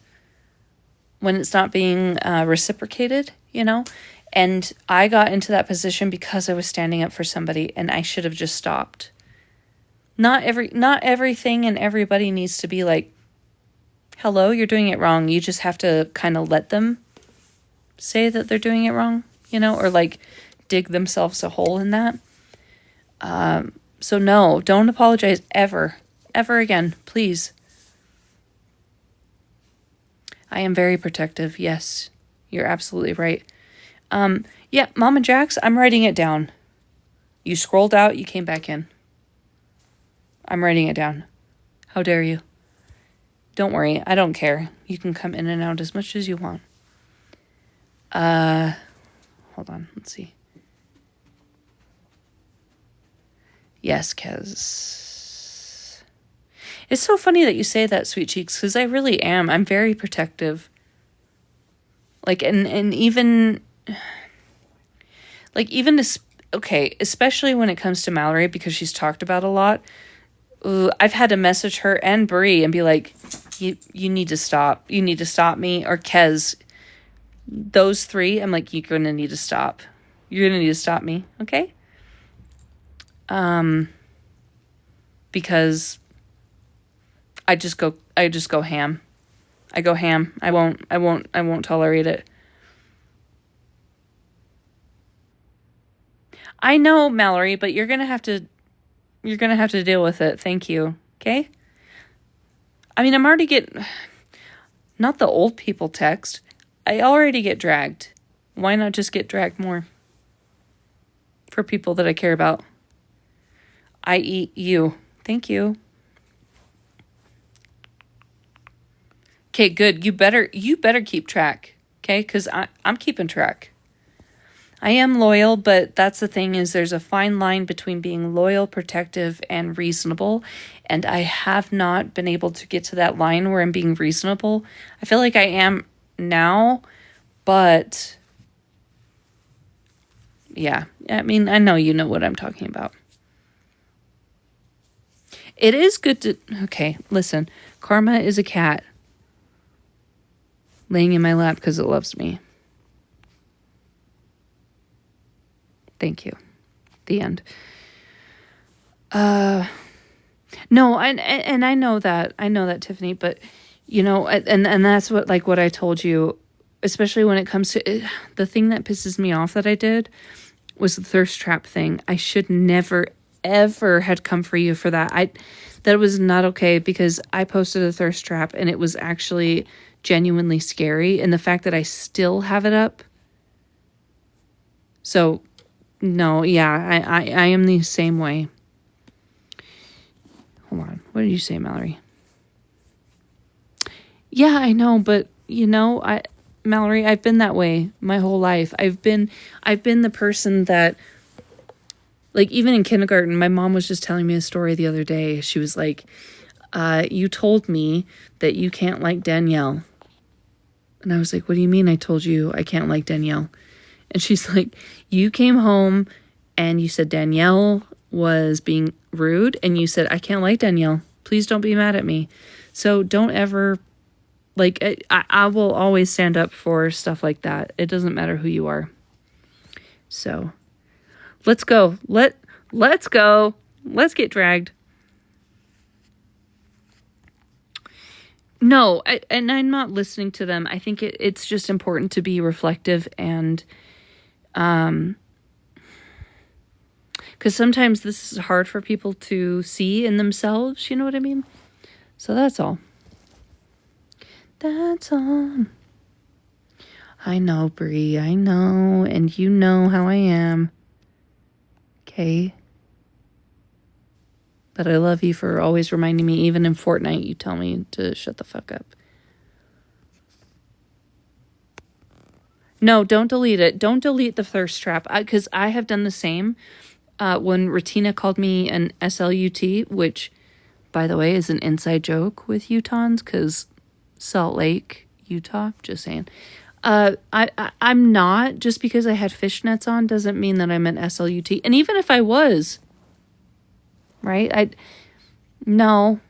when it's not being reciprocated, you know? And I got into that position because I was standing up for somebody and I should have just stopped. Not everything and everybody needs to be like, hello, you're doing it wrong. You just have to kind of let them say that they're doing it wrong, you know, or like dig themselves a hole in that. So no, don't apologize ever again, please. I am very protective. Yes, you're absolutely right. Yeah, Mama Jax, I'm writing it down. You scrolled out, you came back in. I'm writing it down. How dare you? Don't worry, I don't care. You can come in and out as much as you want. Hold on, let's see. Yes, Kez. It's so funny that you say that, Sweet Cheeks, because I really am. I'm very protective. Like, and even... Like, even... Okay, especially when it comes to Mallory, because she's talked about a lot. I've had to message her and Brie and be like, you need to stop. You need to stop me. Or Kez. Those three, I'm like, you're going to need to stop. You're going to need to stop me, okay? Because I just go ham. I go ham. I won't tolerate it. I know, Mallory, but you're going to have to deal with it. Thank you. Okay? I mean, I'm already not the old people text. I already get dragged. Why not just get dragged more? For people that I care about. I.e. you. Thank you. Okay, good. You better keep track. Okay? Because I'm keeping track. I am loyal, but that's the thing is there's a fine line between being loyal, protective, and reasonable. And I have not been able to get to that line where I'm being reasonable. I feel like I am now, but yeah. I mean, I know you know what I'm talking about. It is good to... Okay, listen. Karma is a cat laying in my lap because it loves me. Thank you. The end. No, and I know that. I know that, Tiffany, but and that's what I told you, especially when it comes to the thing that pisses me off that I did was the thirst trap thing. I should never ever had come for you for that. That was not okay because I posted a thirst trap and it was actually genuinely scary, and the fact that I still have it up. So, no, yeah, I am the same way. Hold on. What did you say, Mallory? Yeah, I know, but Mallory, I've been that way my whole life. I've been the person that, like, even in kindergarten, my mom was just telling me a story the other day. She was like, you told me that you can't like Danielle. And I was like, what do you mean I told you I can't like Danielle? And she's like, you came home and you said Danielle was being rude, and you said, I can't like Danielle. Please don't be mad at me. So don't ever, like, I will always stand up for stuff like that. It doesn't matter who you are. So let's go. Let's go. Let's get dragged. No, and I'm not listening to them. I think it's just important to be reflective and, because sometimes this is hard for people to see in themselves, you know what I mean? So that's all. That's all. I know, Bree, I know, and you know how I am. Okay? But I love you for always reminding me, even in Fortnite, you tell me to shut the fuck up. No, don't delete it. Don't delete the thirst trap, because I have done the same. When Retina called me an SLUT, which, by the way, is an inside joke with Utahns, because Salt Lake, Utah, just saying. I'm not, just because I had fishnets on doesn't mean that I'm an SLUT. And even if I was, right? No.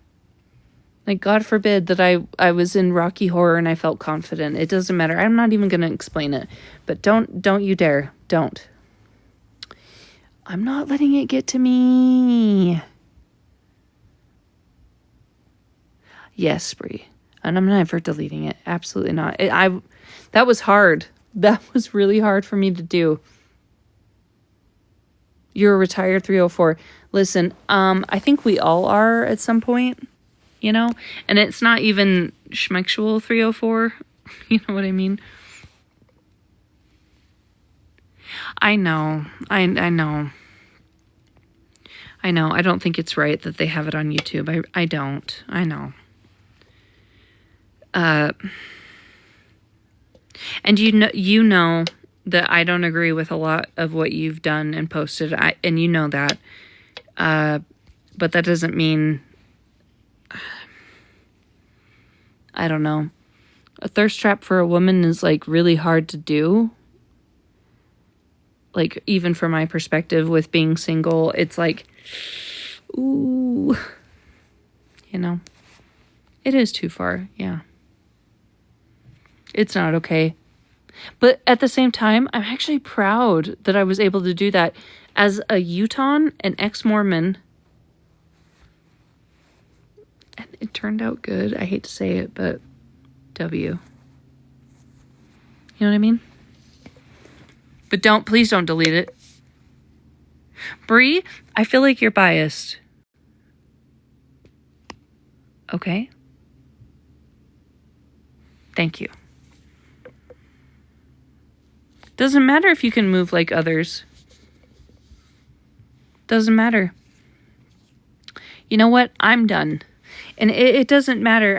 Like, God forbid that I was in Rocky Horror and I felt confident. It doesn't matter. I'm not even going to explain it. But don't you dare. Don't. I'm not letting it get to me. Yes, Brie. And I'm never deleting it. Absolutely not. That was hard. That was really hard for me to do. You're a retired 304. Listen, I think we all are at some point, and it's not even schmexual 304. You know what I mean? I know. I know. I know. I don't think it's right that they have it on YouTube. I don't. I know. And you know that I don't agree with a lot of what you've done and posted. And you know that. But that doesn't mean, I don't know. A thirst trap for a woman is, like, really hard to do. Like, even from my perspective with being single, it's like, ooh, it is too far. Yeah. It's not okay. But at the same time, I'm actually proud that I was able to do that as a Utahn, an ex-Mormon. And it turned out good. I hate to say it, but W. You know what I mean? But please don't delete it. Bree, I feel like you're biased. Okay? Thank you. Doesn't matter if you can move like others. Doesn't matter. You know what? I'm done. And it doesn't matter.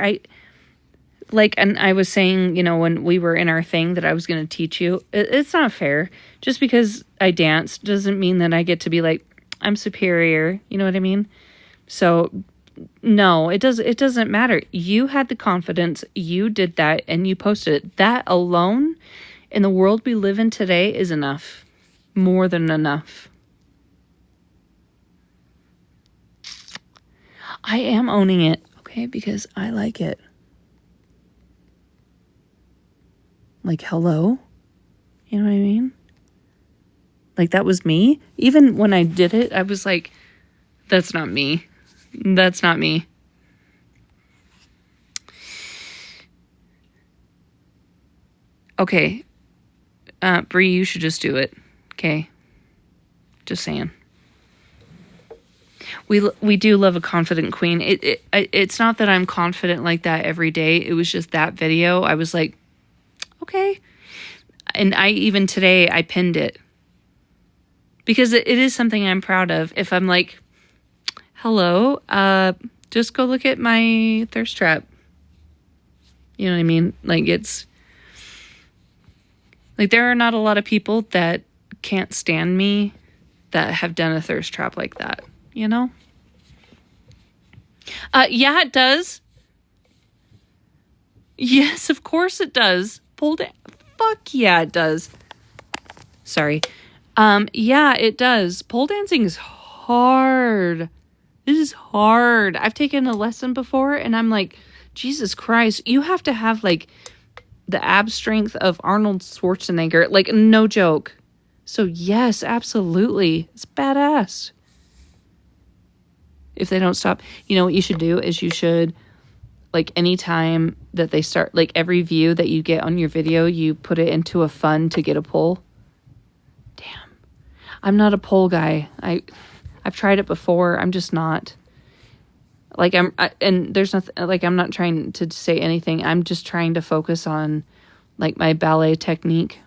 And I was saying, when we were in our thing that I was going to teach you, it's not fair. Just because I dance doesn't mean that I get to be like, I'm superior. You know what I mean? So, no, it doesn't matter. You had the confidence. You did that and you posted it. That alone in the world we live in today is enough. More than enough. I am owning it, okay? Because I like it. Like, hello? You know what I mean? Like, that was me. Even when I did it, I was like, that's not me. That's not me. Okay. Bree, you should just do it. Okay. Just saying. We do love a confident queen. It's not that I'm confident like that every day. It was just that video. I was like, okay. And even today, I pinned it. Because it is something I'm proud of. If I'm like, hello, just go look at my thirst trap. You know what I mean? Like, it's... Like, there are not a lot of people that can't stand me that have done a thirst trap like that, you know? Yeah, it does. Yes, of course it does. Fuck yeah, it does. Sorry. Yeah, it does. Pole dancing is hard. It is hard. I've taken a lesson before, and I'm like, Jesus Christ, you have to have, like, the ab strength of Arnold Schwarzenegger. Like, no joke. So, yes, absolutely. It's badass. If they don't stop. You know what you should do is you should, like, anytime that they start, like, every view that you get on your video, you put it into a fund to get a pole. Damn. I'm not a pole guy. I've tried it before. I'm just not. Like, and there's nothing, like, I'm not trying to say anything. I'm just trying to focus on, like, my ballet technique.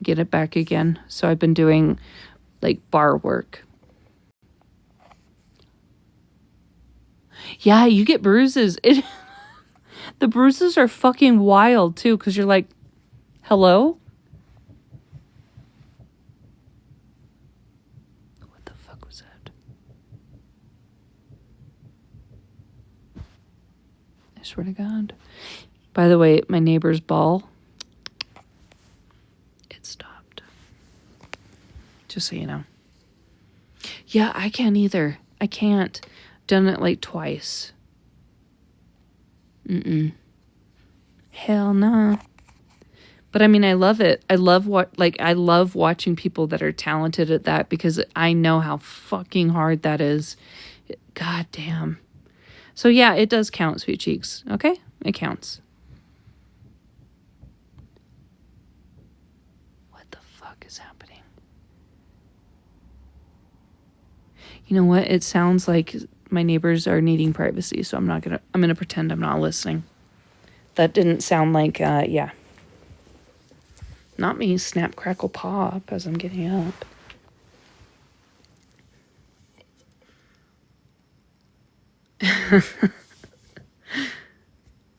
Get it back again. So I've been doing, like, bar work. Yeah, you get bruises. The bruises are fucking wild, too, because you're like, hello? What the fuck was that? I swear to God. By the way, my neighbor's ball, it stopped. Just so you know. Yeah, I can't either. I can't. Done it like twice. Hell no. But I mean, I love it. I love watching people that are talented at that because I know how fucking hard that is. God damn. So yeah, it does count, sweet cheeks. Okay? It counts. What the fuck is happening? You know what? It sounds like my neighbors are needing privacy, so I'm gonna pretend I'm not listening. That didn't sound like, yeah. Not me snap, crackle, pop as I'm getting up.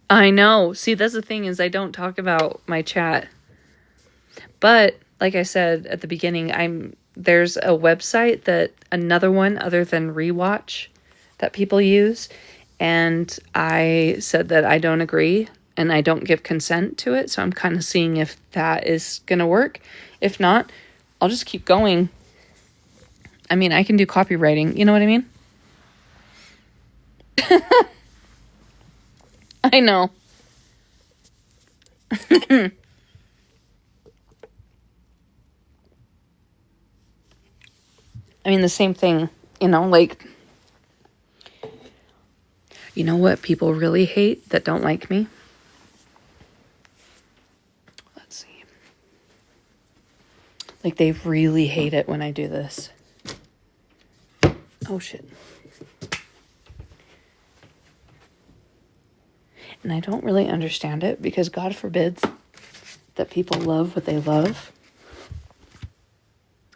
I know. See, that's the thing is I don't talk about my chat. But like I said at the beginning, there's a website that another one other than Rewatch that people use, and I said that I don't agree and I don't give consent to it, so I'm kind of seeing if that is going to work. If not, I'll just keep going. I mean, I can do copywriting, you know what I mean? I know. I mean, the same thing, you know, like, you know what people really hate that don't like me? Let's see. Like, they really hate it when I do this. Oh, shit. And I don't really understand it because God forbids that people love what they love.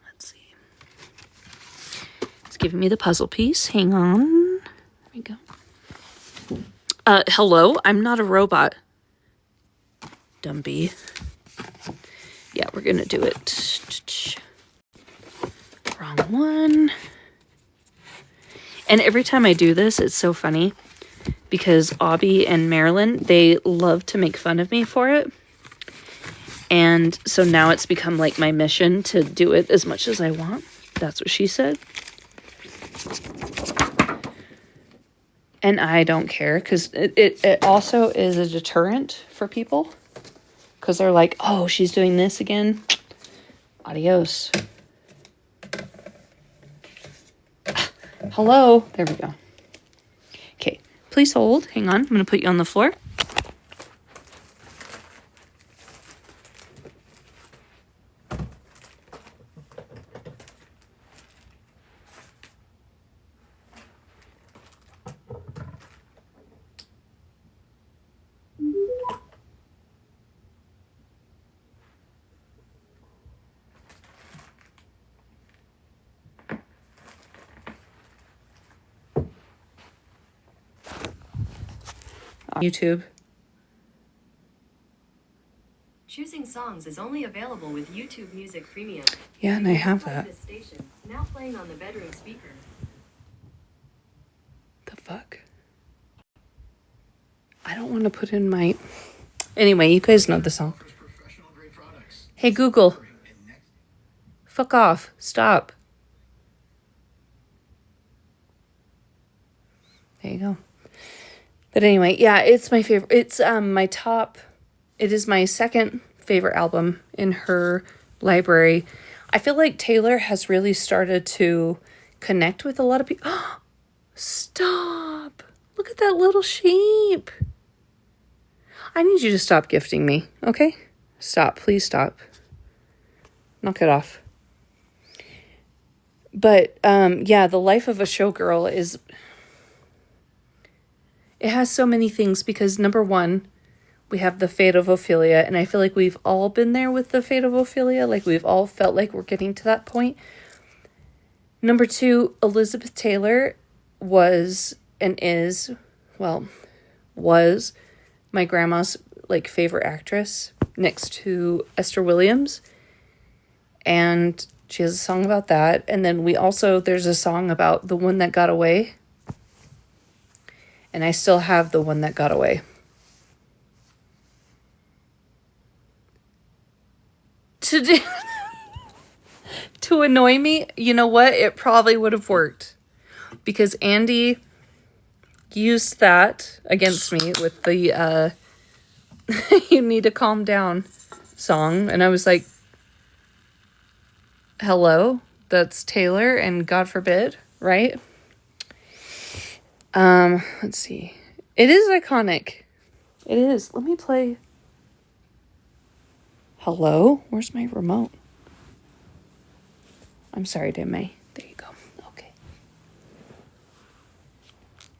Let's see. It's giving me the puzzle piece. Hang on. There we go. Hello, I'm not a robot. Dumb bee. Yeah, we're gonna do it. Wrong one. And every time I do this, it's so funny because Abby and Marilyn, they love to make fun of me for it. And so now it's become like my mission to do it as much as I want. That's what she said. And I don't care because it also is a deterrent for people. Because they're like, oh, she's doing this again. Adios. Hello. There we go. Please hold. Hang on. I'm going to put you on the floor. YouTube. Choosing songs is only available with YouTube Music Premium. Yeah, and I have that. This station, now playing on the bedroom speaker. The fuck? I don't want to put in my... Anyway, you guys know the song. Hey, Google. Fuck off. Stop. There you go. But anyway, yeah, it's my favorite. It's my top. It is my second favorite album in her library. I feel like Taylor has really started to connect with a lot of people. Stop. Look at that little sheep. I need you to stop gifting me, okay? Stop. Please stop. Knock it off. But, yeah, The Life of a Showgirl is... It has so many things because, number one, we have the fate of Ophelia, and I feel like we've all been there with the fate of Ophelia. Like, we've all felt like we're getting to that point. Number two, Elizabeth Taylor was and is, well, was my grandma's, like, favorite actress next to Esther Williams. And she has a song about that. And then there's a song about The One That Got Away. And I still have The One That Got Away. To annoy me, you know what? It probably would have worked. Because Andy used that against me with the You Need to Calm Down song. And I was like, hello? That's Taylor and God forbid, right? Let's see. It is iconic. It is. Let me play. Hello? Where's my remote? I'm sorry, May. There you go. Okay.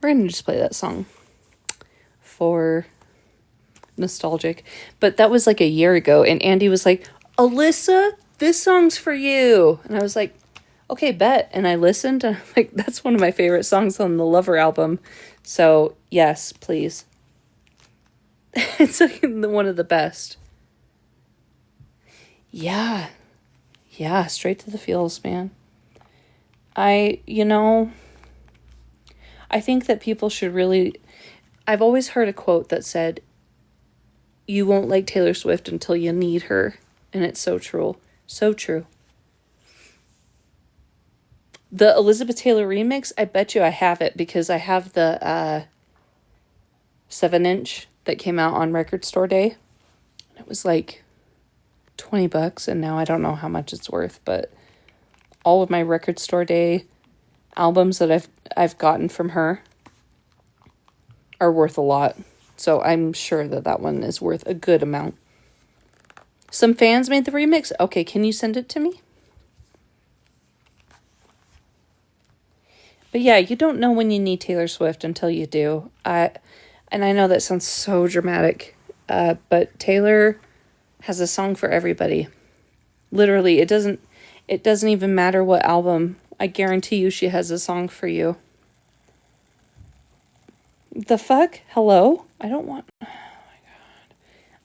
We're going to just play that song for nostalgic. But that was like a year ago, and Andy was like, Alyssa, this song's for you. And I was like, okay, bet. And I listened, and I'm like, that's one of my favorite songs on the Lover album. So, yes, please. It's like one of the best. Yeah. Yeah, straight to the feels, man. I think that people should really... I've always heard a quote that said, you won't like Taylor Swift until you need her. And it's so true. So true. The Elizabeth Taylor remix, I bet you I have it because I have the 7-inch that came out on Record Store Day. It was like $20, and now I don't know how much it's worth, but all of my Record Store Day albums that I've gotten from her are worth a lot. So I'm sure that one is worth a good amount. Some fans made the remix. Okay, can you send it to me? But yeah, you don't know when you need Taylor Swift until you do. And I know that sounds so dramatic, but Taylor has a song for everybody. Literally, it doesn't even matter what album. I guarantee you she has a song for you. The fuck? Hello? I don't want... Oh my god.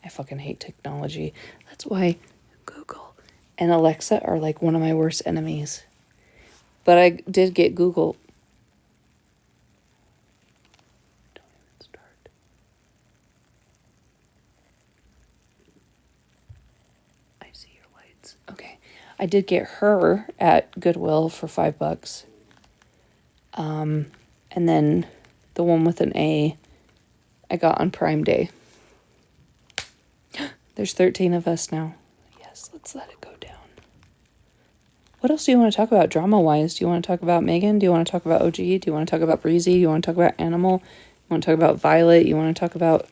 I fucking hate technology. That's why Google and Alexa are like one of my worst enemies. But I did get Google... Okay, I did get her at Goodwill for $5. And then the one with an A I got on Prime Day. There's 13 of us now. Yes, let's let it go down. What else do you want to talk about drama-wise? Do you want to talk about Megan? Do you want to talk about OG? Do you want to talk about Breezy? Do you want to talk about Animal? Want to talk about Violet? You want to talk about...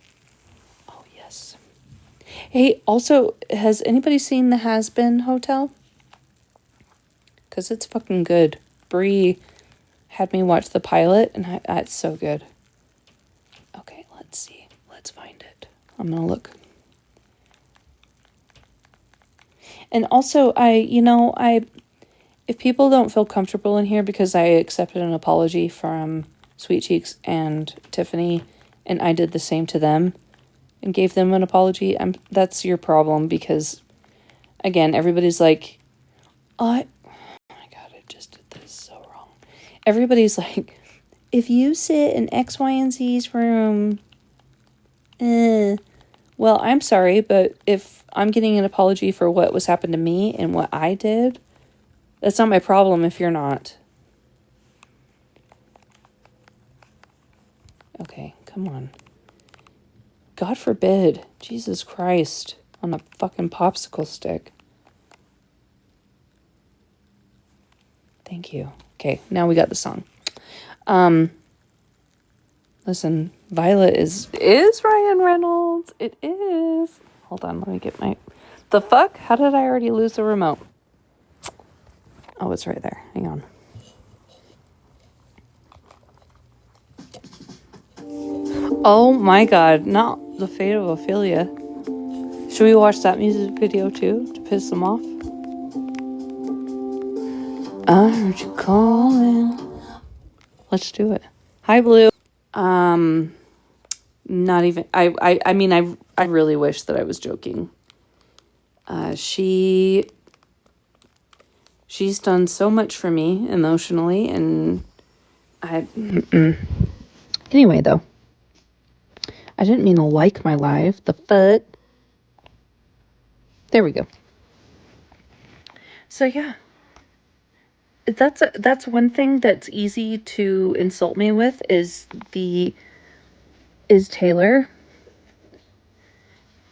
Oh, yes. Hey, also, has anybody seen the Has Been Hotel? Because it's fucking good. Bree had me watch the pilot, and it's so good. Okay, let's see. Let's find it. I'm gonna look. And also, if people don't feel comfortable in here because I accepted an apology from Sweet Cheeks and Tiffany, and I did the same to them and gave them an apology, that's your problem, because, again, everybody's like, oh my God, I just did this so wrong. Everybody's like, if you sit in X, Y, and Z's room, well, I'm sorry, but if I'm getting an apology for what was happened to me and what I did, that's not my problem if you're not. Okay, come on. God forbid. Jesus Christ. On a fucking popsicle stick. Thank you. Okay, now we got the song. Listen, Violet is Ryan Reynolds. It is. Hold on, let me get my... The fuck? How did I already lose the remote? Oh, it's right there. Hang on. Oh my God, not The Fate of Ophelia. Should we watch that music video too to piss them off? I heard you calling. Let's do it. Hi, Blue. Not even. I mean, I really wish that I was joking. She's done so much for me emotionally, and Anyway, though, I didn't mean to like my life. The fuck. There we go. So yeah, that's one thing that's easy to insult me with is Taylor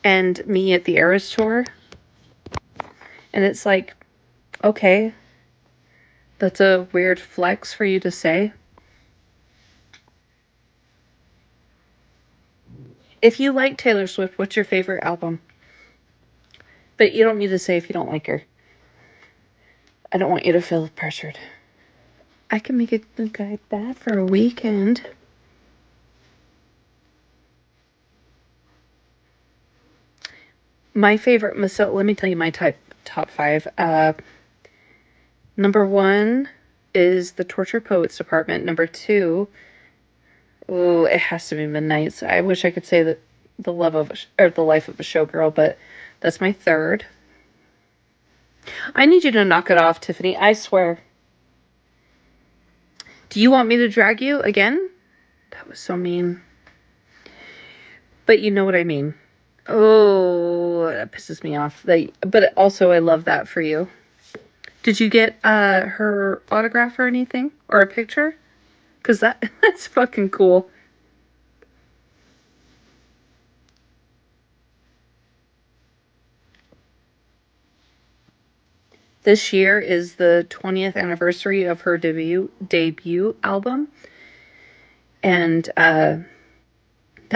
and me at the Eras tour. And it's like, okay, that's a weird flex for you to say. If you like Taylor Swift, what's your favorite album? But you don't need to say if you don't like her. I don't want you to feel pressured. I can make it look like that for a weekend. My favorite, so let me tell you my top five. Number one is the Torture Poets Department. Number two, oh, it has to be Midnights. I wish I could say that the Life of a Showgirl, but that's my third. I need you to knock it off, Tiffany. I swear. Do you want me to drag you again? That was so mean. But you know what I mean. Oh, that pisses me off. But also, I love that for you. Did you get her autograph or anything? Or a picture? Because that's fucking cool. This year is the 20th anniversary of her debut album. And that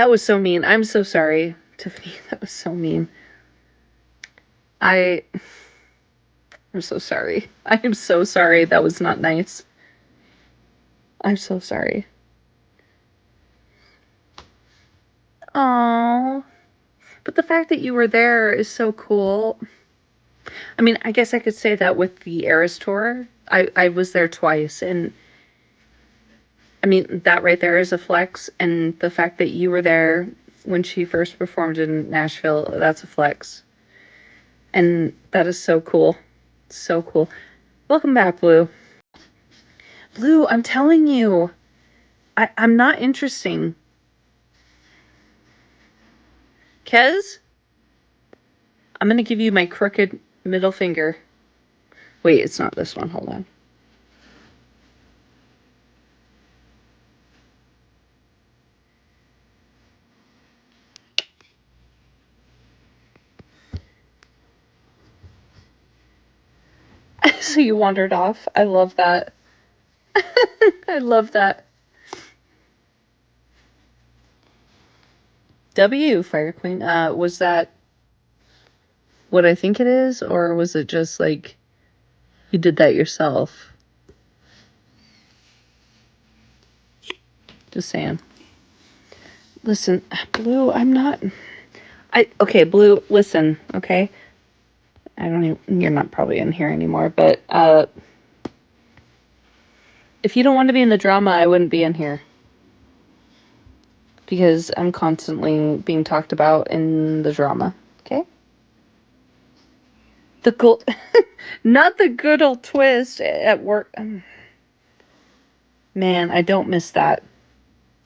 was so mean. I'm so sorry, Tiffany. That was so mean. I'm so sorry. I am so sorry. That was not nice. I'm so sorry. Oh, but the fact that you were there is so cool. I mean, I guess I could say that with the Eras tour. I was there twice, and I mean, that right there is a flex. And the fact that you were there when she first performed in Nashville, that's a flex. And that is so cool. So cool. Welcome back, Blue. Blue, I'm telling you, I'm not interesting. Kez, I'm going to give you my crooked middle finger. Wait, it's not this one. Hold on. So you wandered off. I love that. I love that. W, Fire Queen. Was that what I think it is, or was it just like you did that yourself? Just saying. Listen, Blue, I'm not. Okay, Blue, listen, okay? I don't even, you're not probably in here anymore, but if you don't want to be in the drama, I wouldn't be in here. Because I'm constantly being talked about in the drama, okay? The gold, not the good old twist at work. Man, I don't miss that.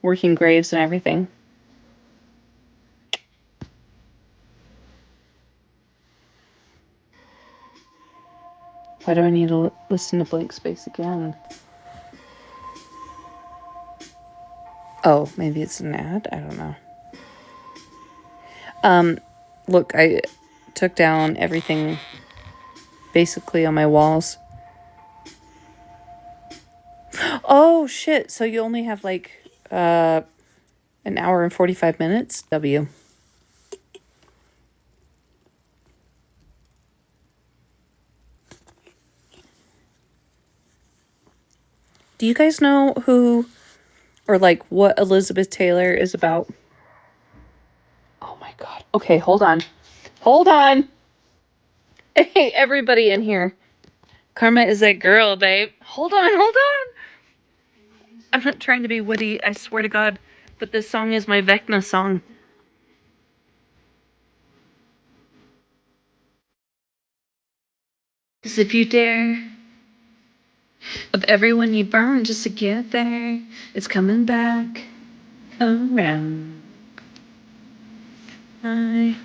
Working graves and everything. Why do I need to listen to Blank Space again? Oh, maybe it's an ad? I don't know. Look, I took down everything basically on my walls. Oh, shit. So you only have like an hour and 45 minutes? W. Do you guys know who or like what Elizabeth Taylor is about? Oh my god. Okay, hold on. Hold on. Hey, everybody in here. Karma is that girl, babe. Hold on, hold on. I'm not trying to be witty, I swear to God. But this song is my Vecna song. 'Cause if you dare, of everyone you burn just to get there, it's coming back around. I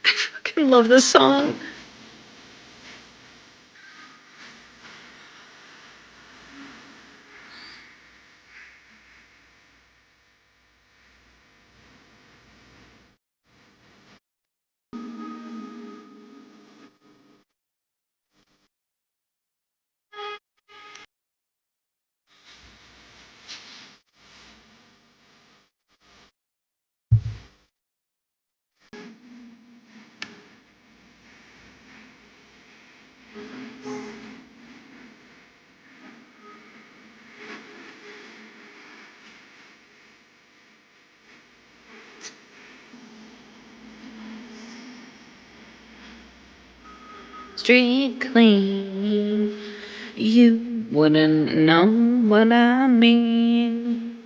fucking love this song. Street clean. You wouldn't know what I mean.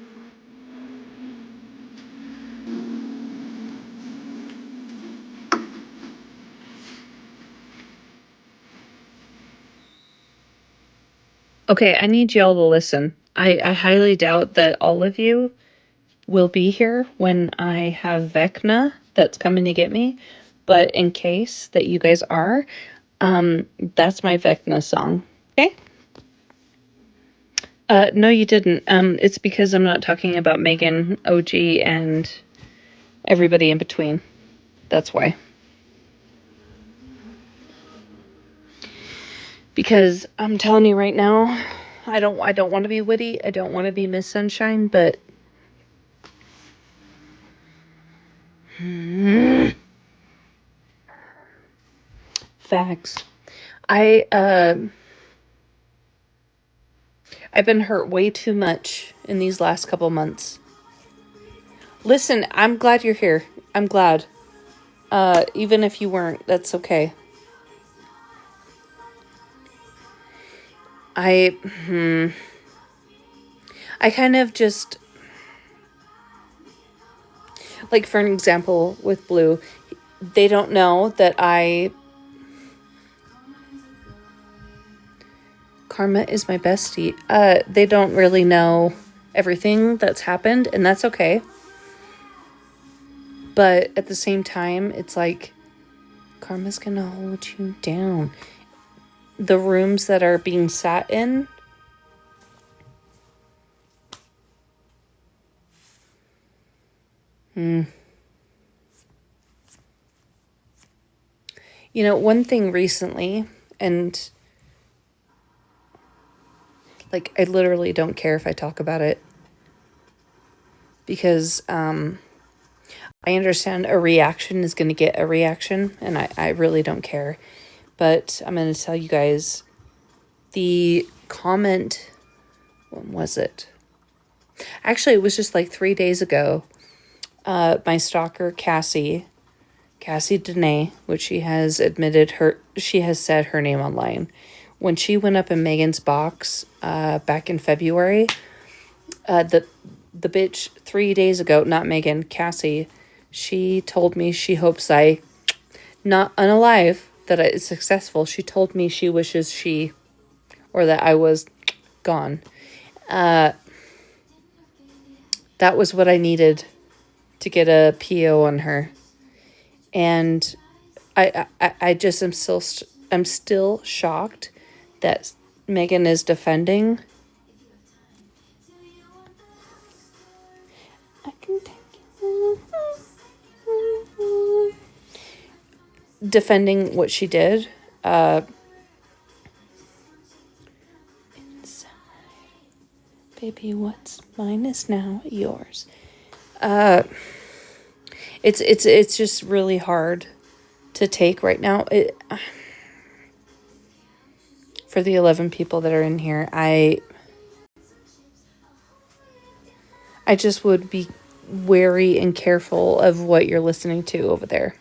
Okay, I need y'all to listen. I highly doubt that all of you will be here when I have Vecna that's coming to get me. But in case that you guys are, that's my Vecna song. Okay? No, you didn't. It's because I'm not talking about Megan, OG, and everybody in between. That's why. Because I'm telling you right now, I don't want to be witty. I don't want to be Miss Sunshine, but facts. I've been hurt way too much in these last couple months. Listen, I'm glad you're here. I'm glad. Even if you weren't, that's okay. I kind of just, like, for an example with Blue, they don't know that Karma is my bestie. They don't really know everything that's happened, and that's okay. But at the same time, it's like, Karma's gonna hold you down. The rooms that are being sat in, you know, one thing recently, and Like, I literally don't care if I talk about it. Because I understand a reaction is going to get a reaction, and I really don't care. But I'm going to tell you guys the comment. When was it? Actually, it was just like 3 days ago. My stalker, Cassie Dene, which she has said her name online. When she went up in Megan's box back in February, the bitch 3 days ago, not Megan, Cassie, she told me she hopes I, not unalive, that it's successful. She told me she wishes or that I was gone. That was what I needed to get a PO on her. And I just I'm still shocked that Megan is defending. I can take you. Defending what she did. Inside. Baby, what's mine is now yours. It's just really hard to take right now. For the 11 people that are in here, I just would be wary and careful of what you're listening to over there.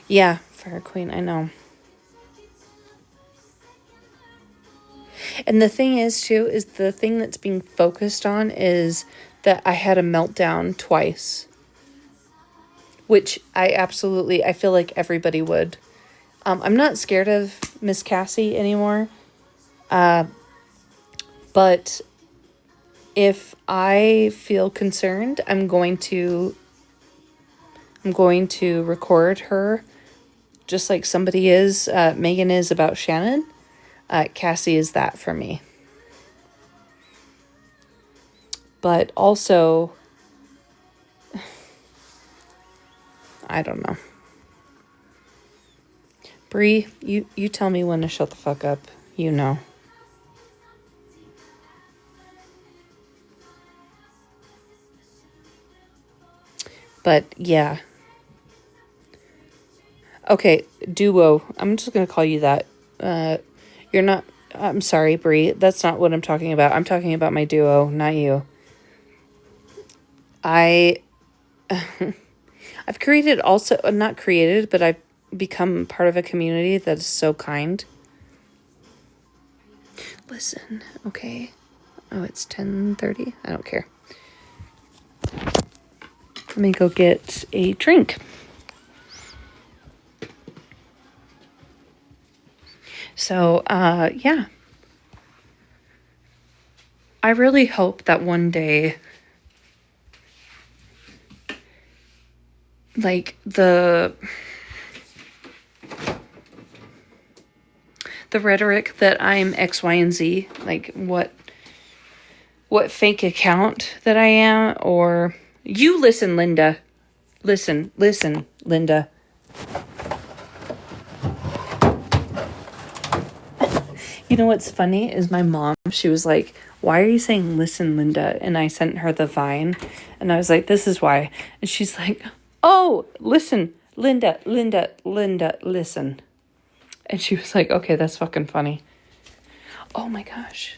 Yeah, Fire Queen, I know. And the thing is, too, is the thing that's being focused on is that I had a meltdown twice. Which I feel like everybody would. I'm not scared of Miss Cassie anymore. But if I feel concerned, I'm going to record her, just like somebody is, Megan is about Shannon. Cassie is that for me. But also, I don't know. Bree, you tell me when to shut the fuck up. You know. But yeah. Okay, duo. I'm just gonna call you that. You're not. I'm sorry, Bree. That's not what I'm talking about. I'm talking about my duo, not you. I've created also, not created, but I've become part of a community that is so kind. Listen, okay. Oh, it's 10:30. I don't care. Let me go get a drink. So, yeah. I really hope that one day, like, the rhetoric that I'm X, Y, and Z, like, what fake account that I am, or... You listen, Linda. Listen, Linda. You know what's funny is my mom, she was like, why are you saying listen, Linda? And I sent her the Vine, and I was like, this is why. And she's like, oh, listen, Linda, listen. And she was like, okay, that's fucking funny. Oh my gosh.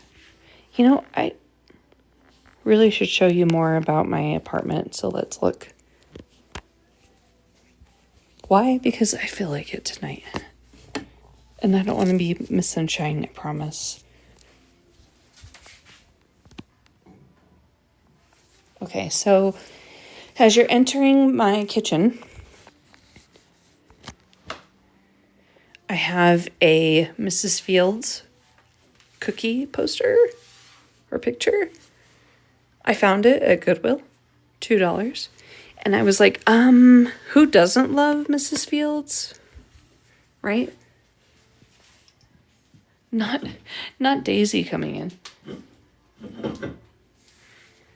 You know, I really should show you more about my apartment, so let's look. Why? Because I feel like it tonight. And I don't want to be Miss Sunshine, I promise. Okay, so as you're entering my kitchen, I have a Mrs. Fields cookie poster or picture. I found it at Goodwill, $2. And I was like, who doesn't love Mrs. Fields? Right? Not Daisy coming in.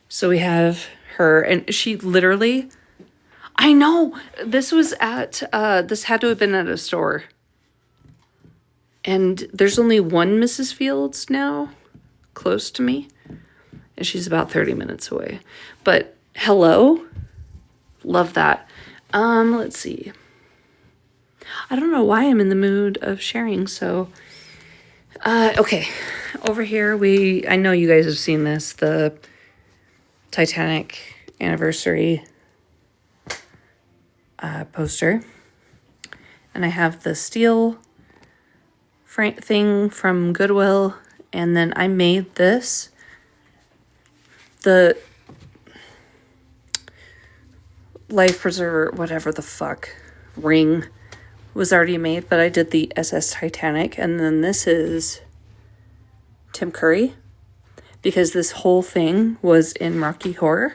So we have her, and she literally, I know, this was this had to have been at a store. And there's only one Mrs. Fields now close to me. And she's about 30 minutes away. But hello. Love that. Let's see. I don't know why I'm in the mood of sharing. So, okay. Over here, I know you guys have seen this, the Titanic anniversary poster. And I have the steel thing from Goodwill. And then I made this. The life preserver, whatever the fuck, ring was already made, but I did the SS Titanic. And then this is Tim Curry, because this whole thing was in Rocky Horror.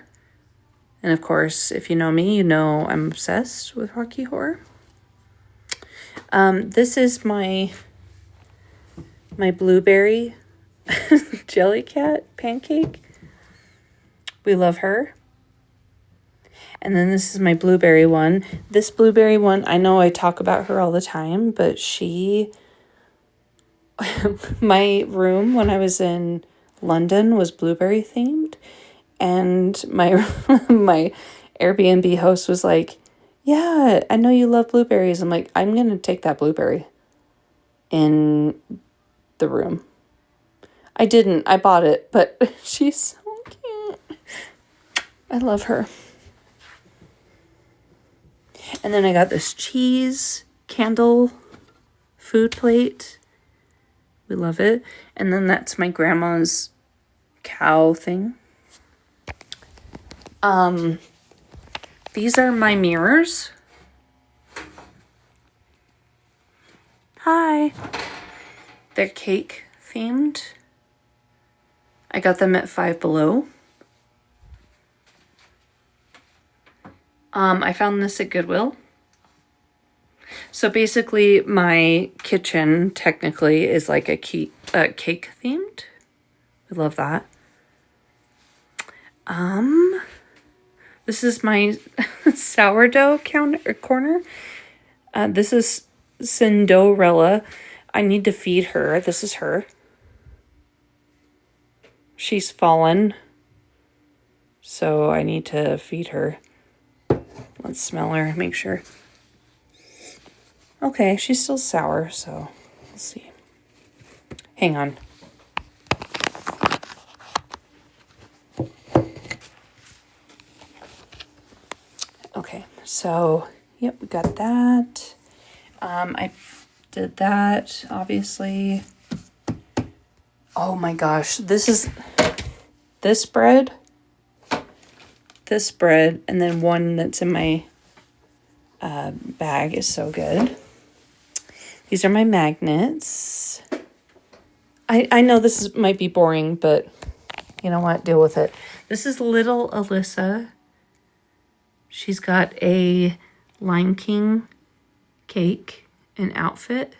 And of course, if you know me, you know I'm obsessed with Rocky Horror. This is my blueberry jelly cat pancake. We love her. And then this is my blueberry one. This blueberry one, I know I talk about her all the time, but my room when I was in London was blueberry themed. And my my Airbnb host was like, yeah, I know you love blueberries. I'm like, I'm going to take that blueberry in the room. I didn't. I bought it, but she's so cute. I love her. And then I got this cheese candle food plate. We love it. And then that's my grandma's cow thing. These are my mirrors. Hi. They're cake themed. I got them at Five Below. I found this at Goodwill. So basically my kitchen technically is like a cake themed. We love that. This is my sourdough corner. This is Cinderella. I need to feed her. This is her. She's fallen. So I need to feed her. Let's smell her, make sure. Okay, she's still sour, so we'll see. Hang on. Okay, so, yep, we got that. I did that, obviously. Oh my gosh, this bread, and then one that's in my bag is so good. These are my magnets. I know this might be boring, but you know what? Deal with it. This is little Alyssa. She's got a Lion King cake and outfit.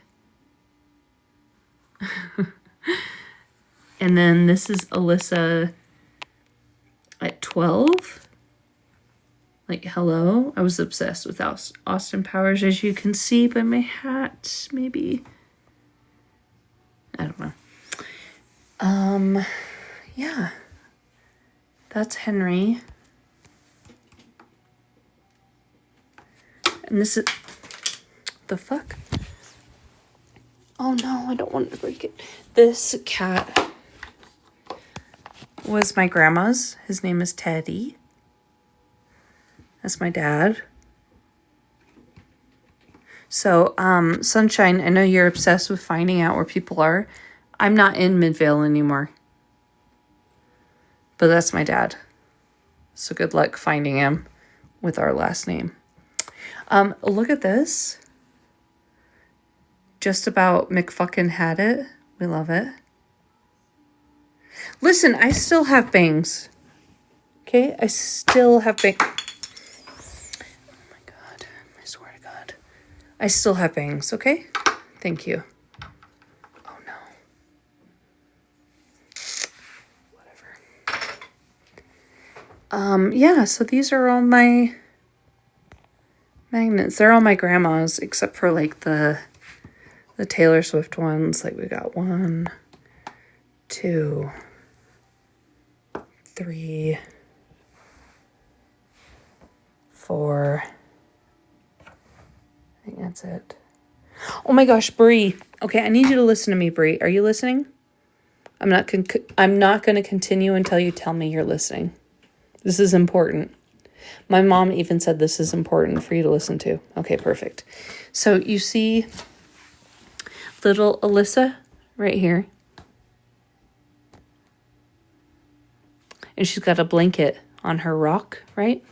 And then this is Alyssa at 12. Like, hello. I was obsessed with Austin Powers, as you can see by my hat, maybe. I don't know. Yeah. That's Henry. And this is... The fuck? Oh no, I don't want to break it. This cat was my grandma's. His name is Teddy. That's my dad. So, Sunshine, I know you're obsessed with finding out where people are. I'm not in Midvale anymore. But that's my dad. So good luck finding him with our last name. Look at this. Just about McFucking had it. We love it. Listen, I still have bangs. Okay? I still have bangs. Oh my God. I swear to God. I still have bangs, okay? Thank you. Oh no. Whatever. Yeah, so these are all my magnets. They're all my grandma's, except for like the the Taylor Swift ones. Like, we got 1, 2, 3, 4. I think that's it. Oh my gosh, Brie. Okay, I need you to listen to me, Brie. Are you listening? I'm not going to continue until you tell me you're listening. This is important. My mom even said this is important for you to listen to. Okay, perfect. So you see little Alyssa right here. And she's got a blanket on her rock, right?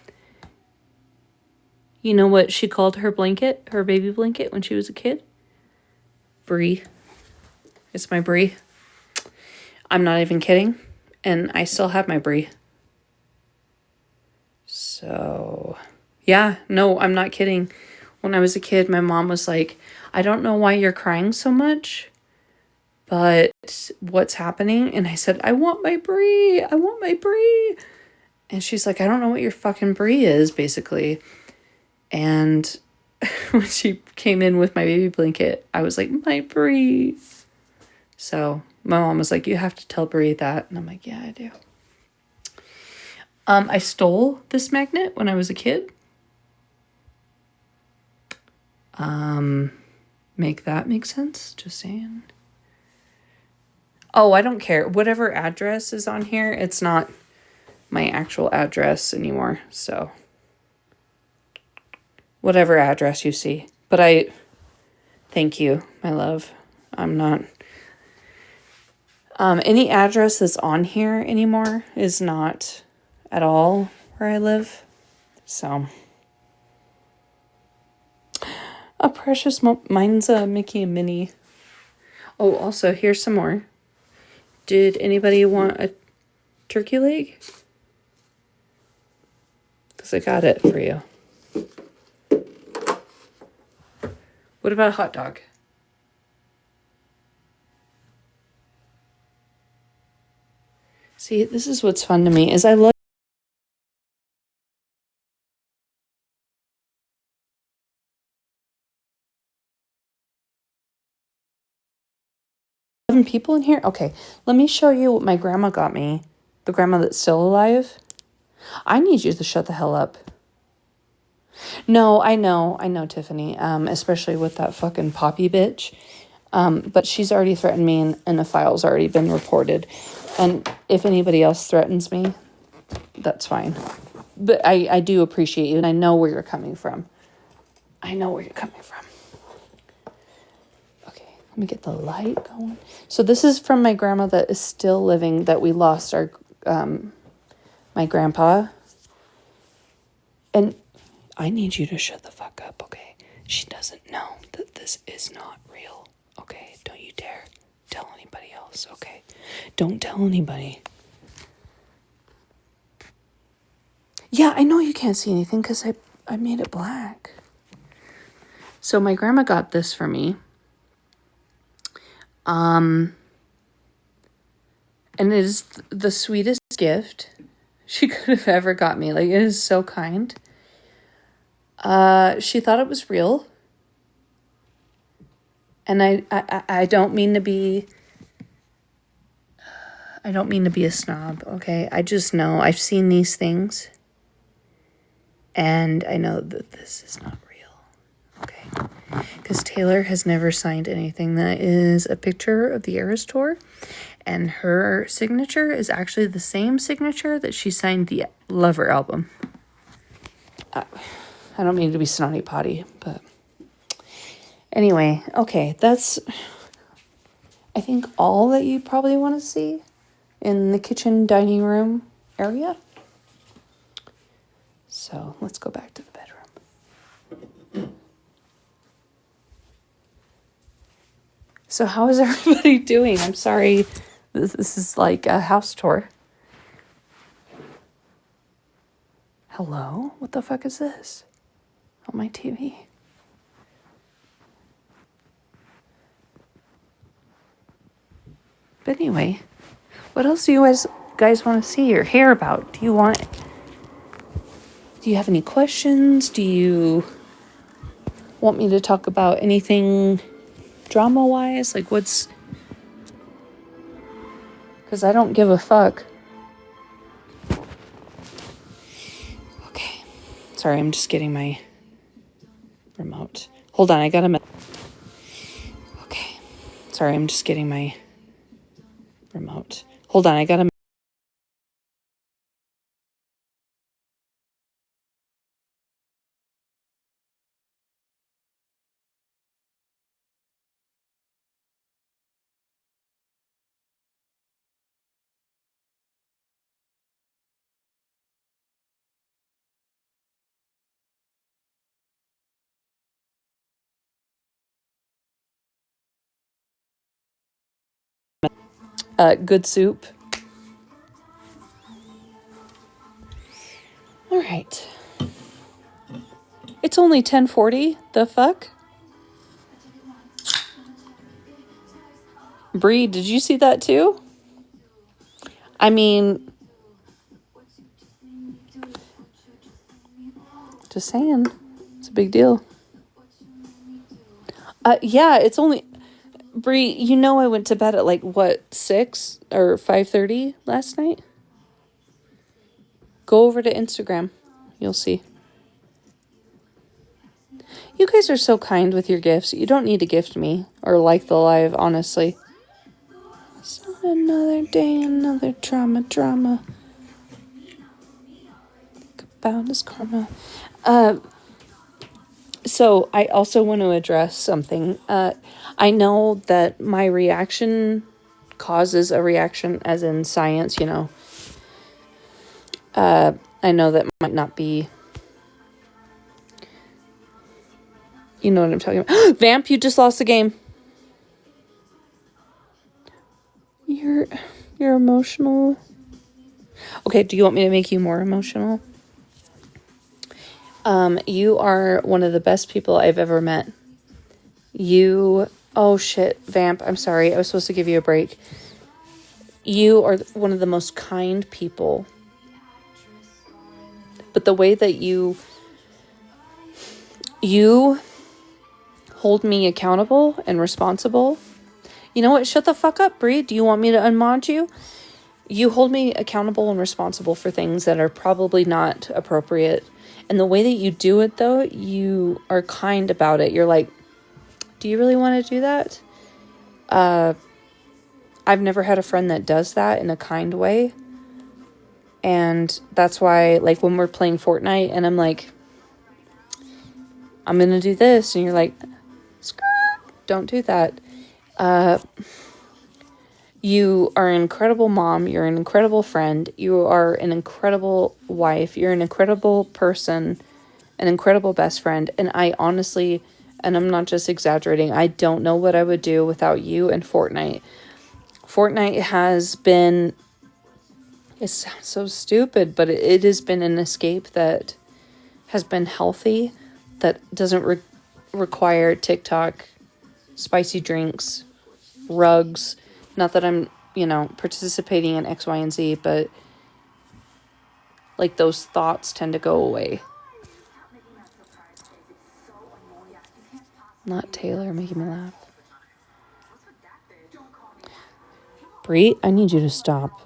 You know what she called her blanket, her baby blanket, when she was a kid? Brie. It's my Brie. I'm not even kidding. And I still have my Brie. So, yeah, no, I'm not kidding. When I was a kid, my mom was like, I don't know why you're crying so much, but what's happening? And I said, I want my Brie. I want my Brie. And she's like, I don't know what your fucking Brie is, basically. And when she came in with my baby blanket, I was like, my Brie. So my mom was like, you have to tell Brie that. And I'm like, yeah, I do. I stole this magnet when I was a kid. Make that make sense? Just saying. Oh, I don't care. Whatever address is on here, it's not my actual address anymore. So whatever address you see. But thank you, my love. I'm not... any address that's on here anymore is not at all where I live. So... a precious mine's a Mickey and Minnie. Oh, also, here's some more. Did anybody want a turkey leg? Because I got it for you. What about a hot dog? See, this is what's fun to me, is I love people in here. Okay, let me show you what my grandma got me. The grandma that's still alive. I need you to shut the hell up. No, I know, Tiffany. Especially with that fucking Poppy bitch. But she's already threatened me, and the file's already been reported. And if anybody else threatens me, that's fine. But I do appreciate you, and I know where you're coming from. Okay, let me get the light going. So this is from my grandma that is still living, that we lost my grandpa. And I need you to shut the fuck up, okay? She doesn't know that this is not real, okay? Don't you dare tell anybody else, okay? Don't tell anybody. Yeah, I know you can't see anything because I made it black. So my grandma got this for me. And it is the sweetest gift she could have ever got me. Like, it is so kind. She thought it was real. And I don't mean to be... I don't mean to be a snob, okay? I just know I've seen these things. And I know that this is not real, okay? Because Taylor has never signed anything that is a picture of the Eras Tour. And her signature is actually the same signature that she signed the Lover album. I don't mean to be snotty potty, but... Anyway, okay, that's... I think all that you probably want to see in the kitchen dining room area. So let's go back to the bedroom. So how is everybody doing? I'm sorry, this is like a house tour. Hello? What the fuck is this on my TV? But anyway, what else do you guys want to see or hear about? Do you have any questions? Do you want me to talk about anything drama-wise? Like, what's... Because I don't give a fuck. Okay. Sorry, I'm just getting my remote. Hold on, I gotta... Okay. Sorry, I'm just getting my remote. Hold on, I gotta... good soup. All right. It's only 10:40. The fuck? Bree, did you see that too? I mean, just saying. It's a big deal. Yeah, it's only... Bree, you know I went to bed at like, what, 6 or 5:30 last night? Go over to Instagram. You'll see. You guys are so kind with your gifts. You don't need to gift me or like the live, honestly. It's not another day, another drama. Think about his karma. So I also want to address something. I know that my reaction causes a reaction, as in science, you know. I know that might not be... You know what I'm talking about. Vamp, you just lost the game. You're emotional. Okay, do you want me to make you more emotional? You are one of the best people I've ever met. Oh shit, Vamp, I'm sorry. I was supposed to give you a break. You are one of the most kind people. But the way that you hold me accountable and responsible. You know what? Shut the fuck up, Bree. Do you want me to unmod you? You hold me accountable and responsible for things that are probably not appropriate. And the way that you do it, though, you are kind about it. You're like, do you really want to do that? I've never had a friend that does that in a kind way. And that's why, like, when we're playing Fortnite and I'm like, I'm going to do this. And you're like, don't do that. You are an incredible mom. You're an incredible friend. You are an incredible wife. You're an incredible person, an incredible best friend. And I honestly, and I'm not just exaggerating, I don't know what I would do without you and Fortnite. Fortnite has been, it sounds so stupid, but it has been an escape that has been healthy, that doesn't require TikTok, spicy drinks, rugs. Not that I'm, participating in X, Y, and Z, but like those thoughts tend to go away. Not Taylor making me laugh. Bree, I need you to stop.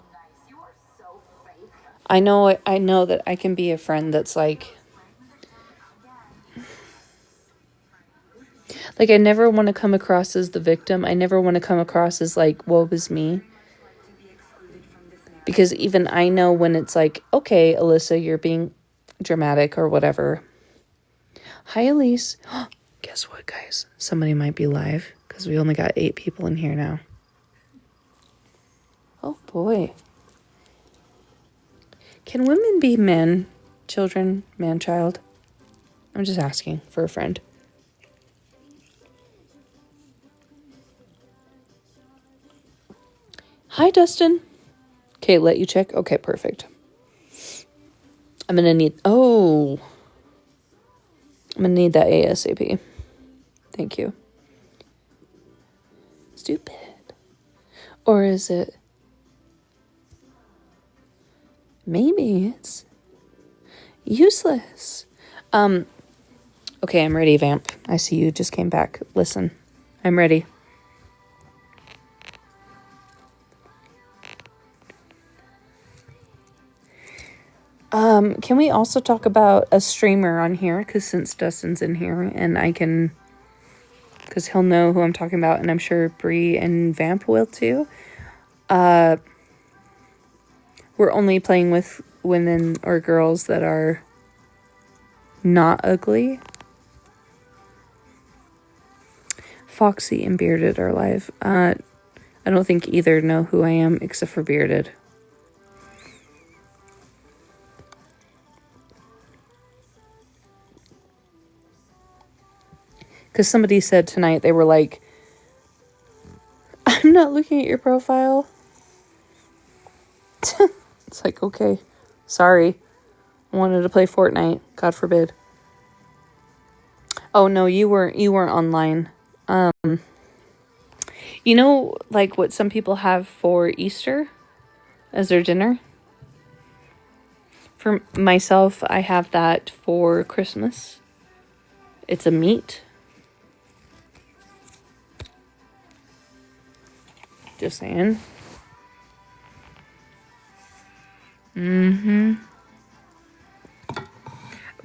I know that I can be a friend that's like I never want to come across as the victim. I never want to come across as like, woe is me. Because even I know when it's like, okay, Alyssa, you're being dramatic or whatever. Hi, Elise. Guess what, guys? Somebody might be live because we only got 8 people in here now. Oh, boy. Can women be men, children, man-child? I'm just asking for a friend. Hi, Dustin. Okay, let you check. Okay, perfect. I'm going to need... Oh. I'm going to need that ASAP. Thank you. Stupid. Or is it... Maybe it's useless. Okay, I'm ready, Vamp. I see you just came back. Listen, I'm ready. Can we also talk about a streamer on here? Because since Dustin's in here and I can... Because he'll know who I'm talking about, and I'm sure Bree and Vamp will too. We're only playing with women or girls that are not ugly. Foxy and Bearded are live. I don't think either know who I am except for Bearded. Because somebody said tonight, they were like, I'm not looking at your profile. It's like, okay, sorry. I wanted to play Fortnite. God forbid. Oh no, you weren't online. You know, like what some people have for Easter as their dinner? For myself, I have that for Christmas. It's a meat. Just saying.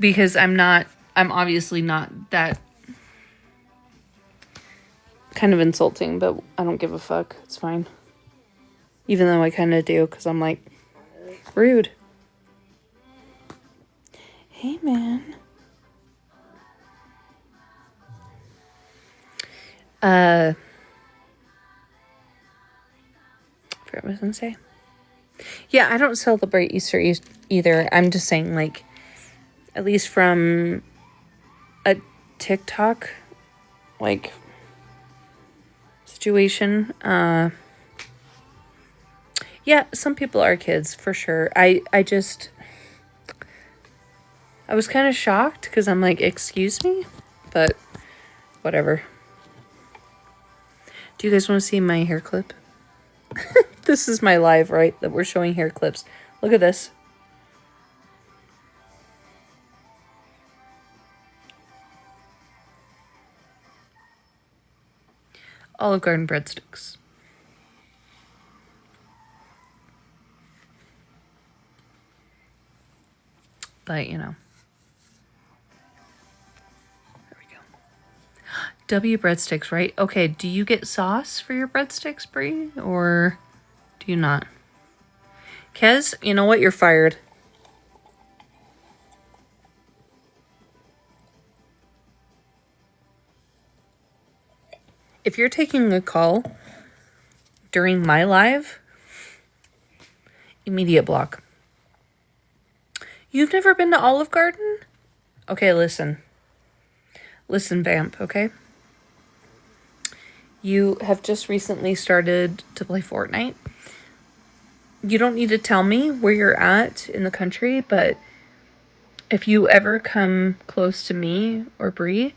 Because I'm obviously not that kind of insulting, but I don't give a fuck. It's fine. Even though I kind of do, because I'm like, rude. Hey, man. I forgot what I was going to say. Yeah, I don't celebrate Easter either. I'm just saying, like, at least from a TikTok, like, situation, yeah, some people are kids, for sure. I was kind of shocked, because I'm like, excuse me? But, whatever. Do you guys want to see my hair clip? This is my live, right? That we're showing hair clips. Look at this. Olive Garden breadsticks. But, you know. There we go. W breadsticks, right? Okay, do you get sauce for your breadsticks, Brie? Or do you not? Kez, you know what? You're fired. If you're taking a call during my live, immediate block. You've never been to Olive Garden? Okay, listen. Listen, Vamp, okay? You have just recently started to play Fortnite. You don't need to tell me where you're at in the country, but if you ever come close to me or Bree,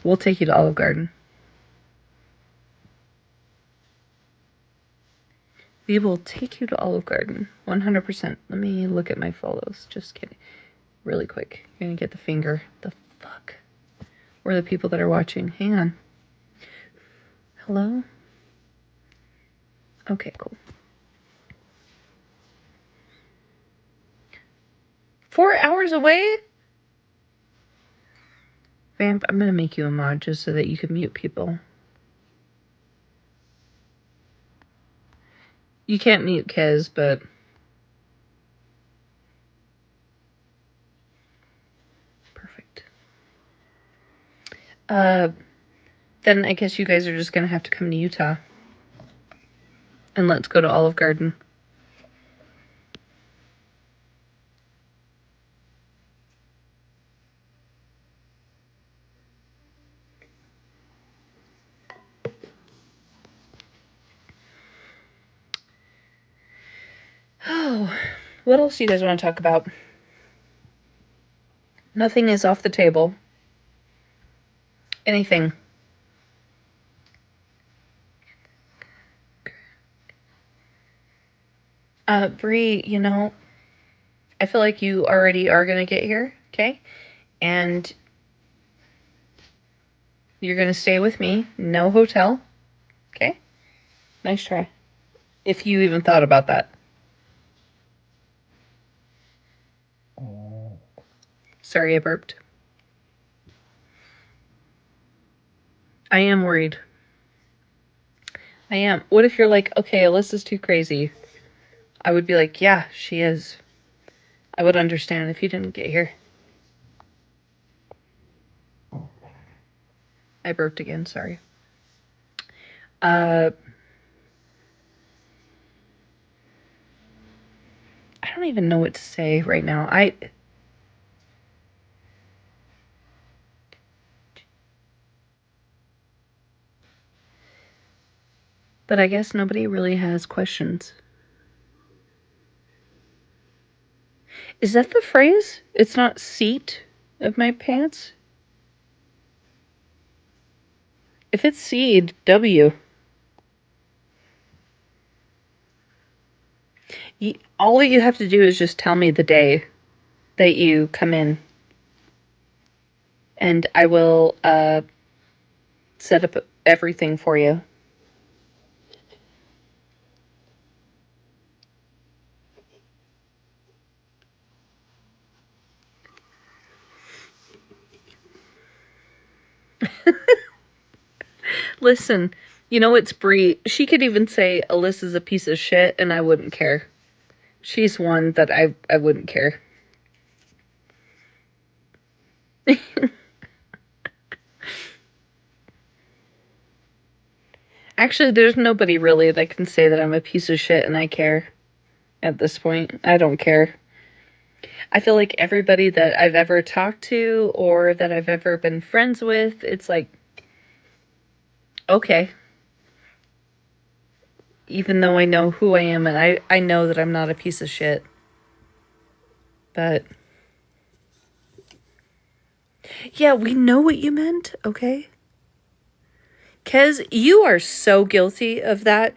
we'll take you to Olive Garden. We will take you to Olive Garden. 100%. Let me look at my follows. Just kidding. Really quick. You're gonna get the finger. The fuck? Where are the people that are watching? Hang on. Hello? Okay, cool. 4 hours away? Vamp, I'm gonna make you a mod just so that you can mute people. You can't mute Kez, but... Perfect. Then I guess you guys are just gonna have to come to Utah. And let's go to Olive Garden. Oh, what else do you guys want to talk about? Nothing is off the table. Anything. Bree, you know, I feel like you already are gonna get here, okay? And You're going to stay with me. No hotel. Okay? Nice try. If you even thought about that. Sorry, I burped. I am worried. I am. What if you're like, okay, Alyssa's too crazy? I would be like, yeah, she is. I would understand if you didn't get here. I burped again, sorry. I don't even know what to say right now. But I guess nobody really has questions. Is that the phrase? It's not seat of my pants? If it's seed, W. All you have to do is just tell me the day that you come in. And I will set up everything for you. Listen, you know it's Brie. She could even say Alyssa's a piece of shit and I wouldn't care. She's one that I wouldn't care. Actually, there's nobody really that can say that I'm a piece of shit and I care at this point. I don't care. I feel like everybody that I've ever talked to or that I've ever been friends with, it's like, okay. Even though I know who I am and I know that I'm not a piece of shit. But yeah, we know what you meant, okay? Kez, you are so guilty of that.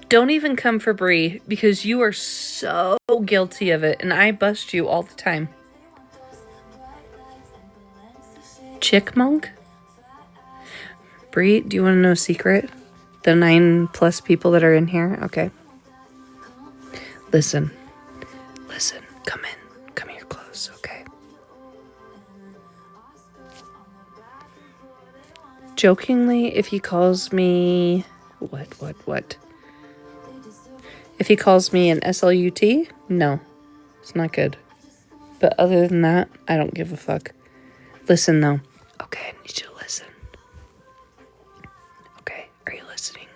Don't even come for Brie because you are so guilty of it and I bust you all the time. Chickmunk? Brie, do you want to know a secret? The 9+ people that are in here? Okay. Listen. Come in. Come here close, okay? Jokingly, if he calls me... What? If he calls me an SLUT, no. It's not good. But other than that, I don't give a fuck. Listen, though. Okay, I need you to listen. Okay, are you listening?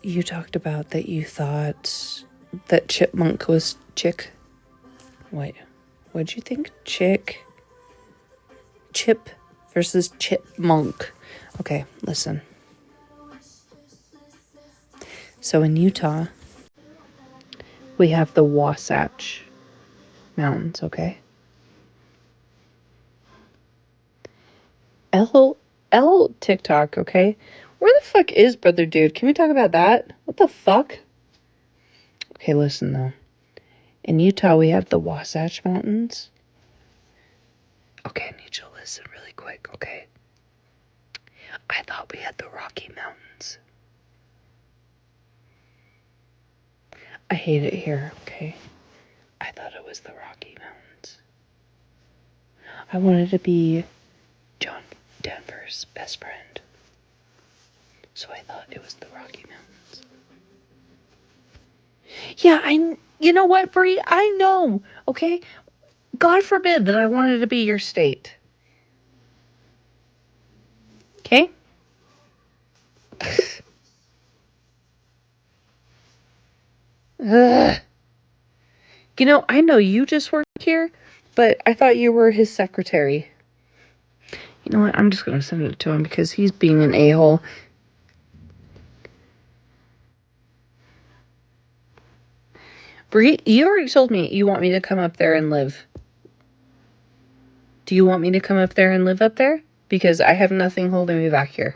You talked about that you thought that chipmunk was chick. Wait, what'd you think? Chip versus chipmunk. Okay, listen. So in Utah, we have the Wasatch Mountains, okay? L TikTok, okay? Where the fuck is Brother Dude? Can we talk about that? What the fuck? Okay, listen though. In Utah, we have the Wasatch Mountains. Okay, I need you to listen really quick, okay? I thought we had the Rocky Mountains. I hate it here, okay? I thought it was the Rocky Mountains. I wanted to be John Denver's best friend. So I thought it was the Rocky Mountains. Yeah, you know what, Brie? I know, okay? God forbid that I wanted to be your state. Okay? Ugh. You know, I know you just work here, but I thought you were his secretary. You know what? I'm just going to send it to him because he's being an a-hole. Brie, you already told me you want me to come up there and live. Do you want me to come up there and live up there? Because I have nothing holding me back here.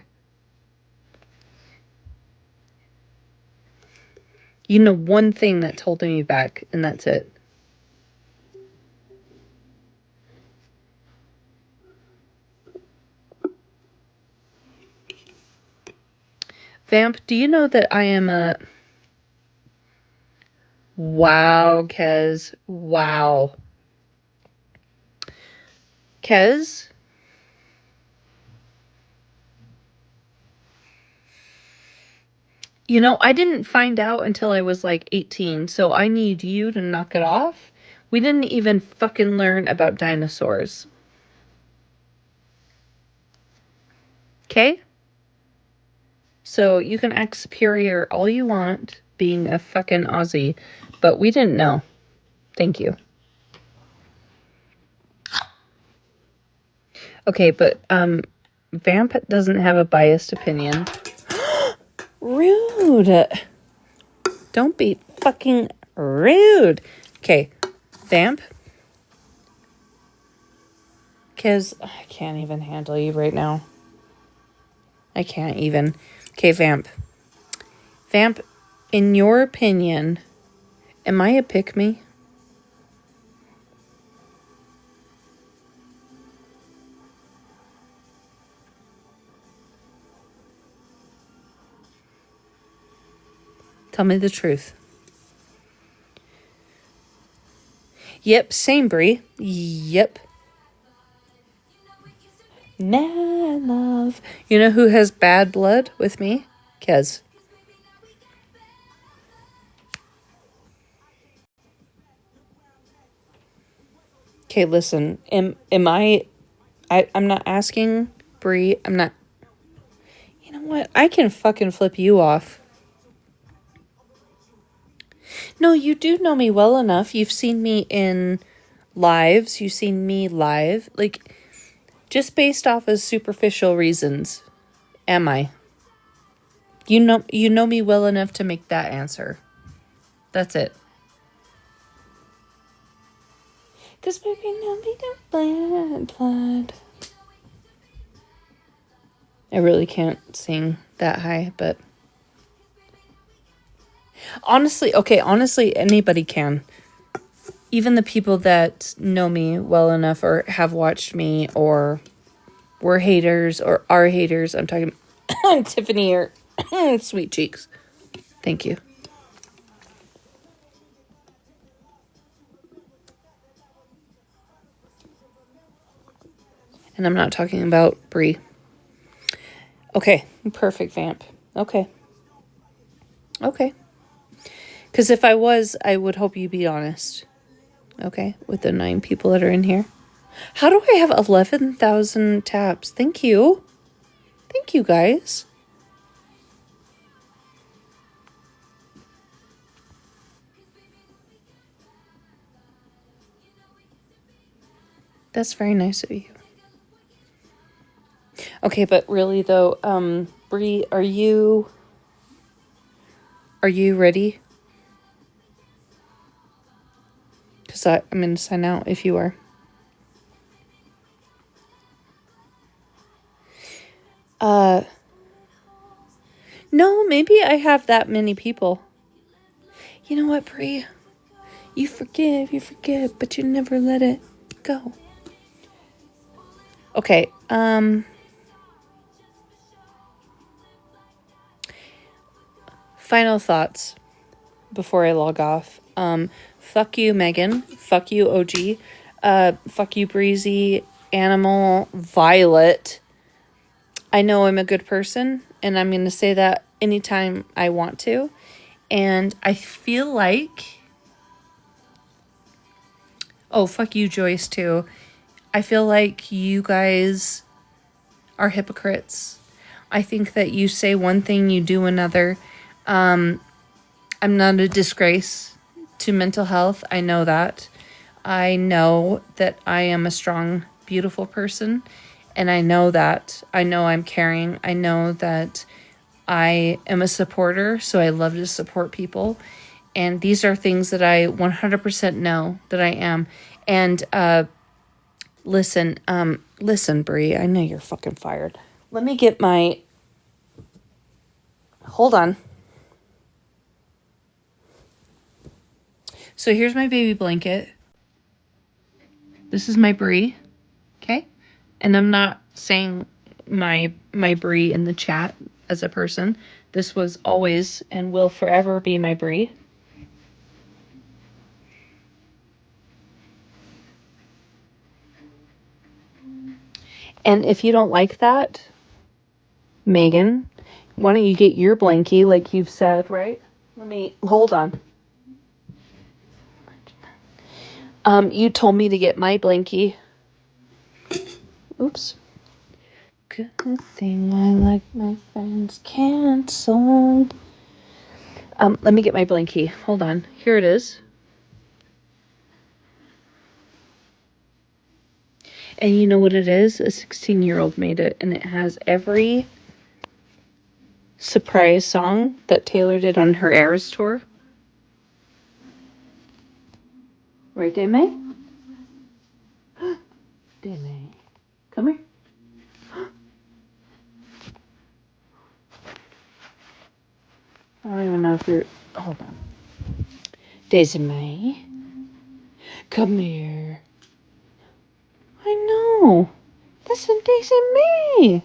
You know one thing that's holding me back, and that's it. Vamp, do you know that I am a... Wow, Kez. Wow. Kez? You know, I didn't find out until I was like 18, so I need you to knock it off. We didn't even fucking learn about dinosaurs. Okay? So you can act superior all you want, being a fucking Aussie, but we didn't know. Thank you. Okay, but Vamp doesn't have a biased opinion. Rude. Don't be fucking rude. Okay, Vamp. Because I can't even handle you right now. I can't even. Okay, Vamp. Vamp, in your opinion, am I a pick-me? Tell me the truth. Yep, same, Brie. Yep. Nah, love. You know who has bad blood with me? Kez. Okay, listen. Am I'm not asking, Brie. I'm not... You know what? I can fucking flip you off. No, you do know me well enough. You've seen me in lives. You've seen me live. Like, just based off of superficial reasons, am I? You know me well enough to make that answer. That's it. Cause baby, no me don't blood. I really can't sing that high, but honestly, anybody can. Even the people that know me well enough or have watched me or were haters or are haters. I'm talking Tiffany or Sweet Cheeks. Thank you. And I'm not talking about Brie. Okay, perfect, Vamp. Okay. Because if I was, I would hope you be honest. Okay, with the 9 people that are in here. How do I have 11,000 taps? Thank you. Thank you, guys. That's very nice of you. Okay, but really though, Brie, are you ready? Because I'm going to sign out if you are. No, maybe I have that many people. You know what, Brie? You forgive, but you never let it go. Okay, final thoughts before I log off. Fuck you, Megan. Fuck you, OG. Fuck you, Breezy, Animal, Violet. I know I'm a good person, and I'm going to say that anytime I want to. And I feel like... Oh, fuck you, Joyce, too. I feel like you guys are hypocrites. I think that you say one thing, you do another. I'm not a disgrace to mental health. I know that. I know that I am a strong, beautiful person. And I know that. I know I'm caring. I know that I am a supporter. So I love to support people. And these are things that I 100% know that I am. And listen, Brie, I know you're fucking fired. Let me get my... Hold on. So here's my baby blanket. This is my Brie. Okay? And I'm not saying my Brie in the chat. as a person. This was always and will forever be my Brie. And if you don't like that, Megan, why don't you get your blankie like you've said, right? Let me, hold on. You told me to get my blankie. Oops. Good thing I like my friends canceled. Let me get my blankie. Hold on. Here it is. And you know what it is? A 16-year-old made it, and it has every surprise song that Taylor did on her Eras tour. Right, Dame? Dame. Come here. I don't even know if you're... Hold on. Daisy May. Come here. I know. Listen, Daisy May.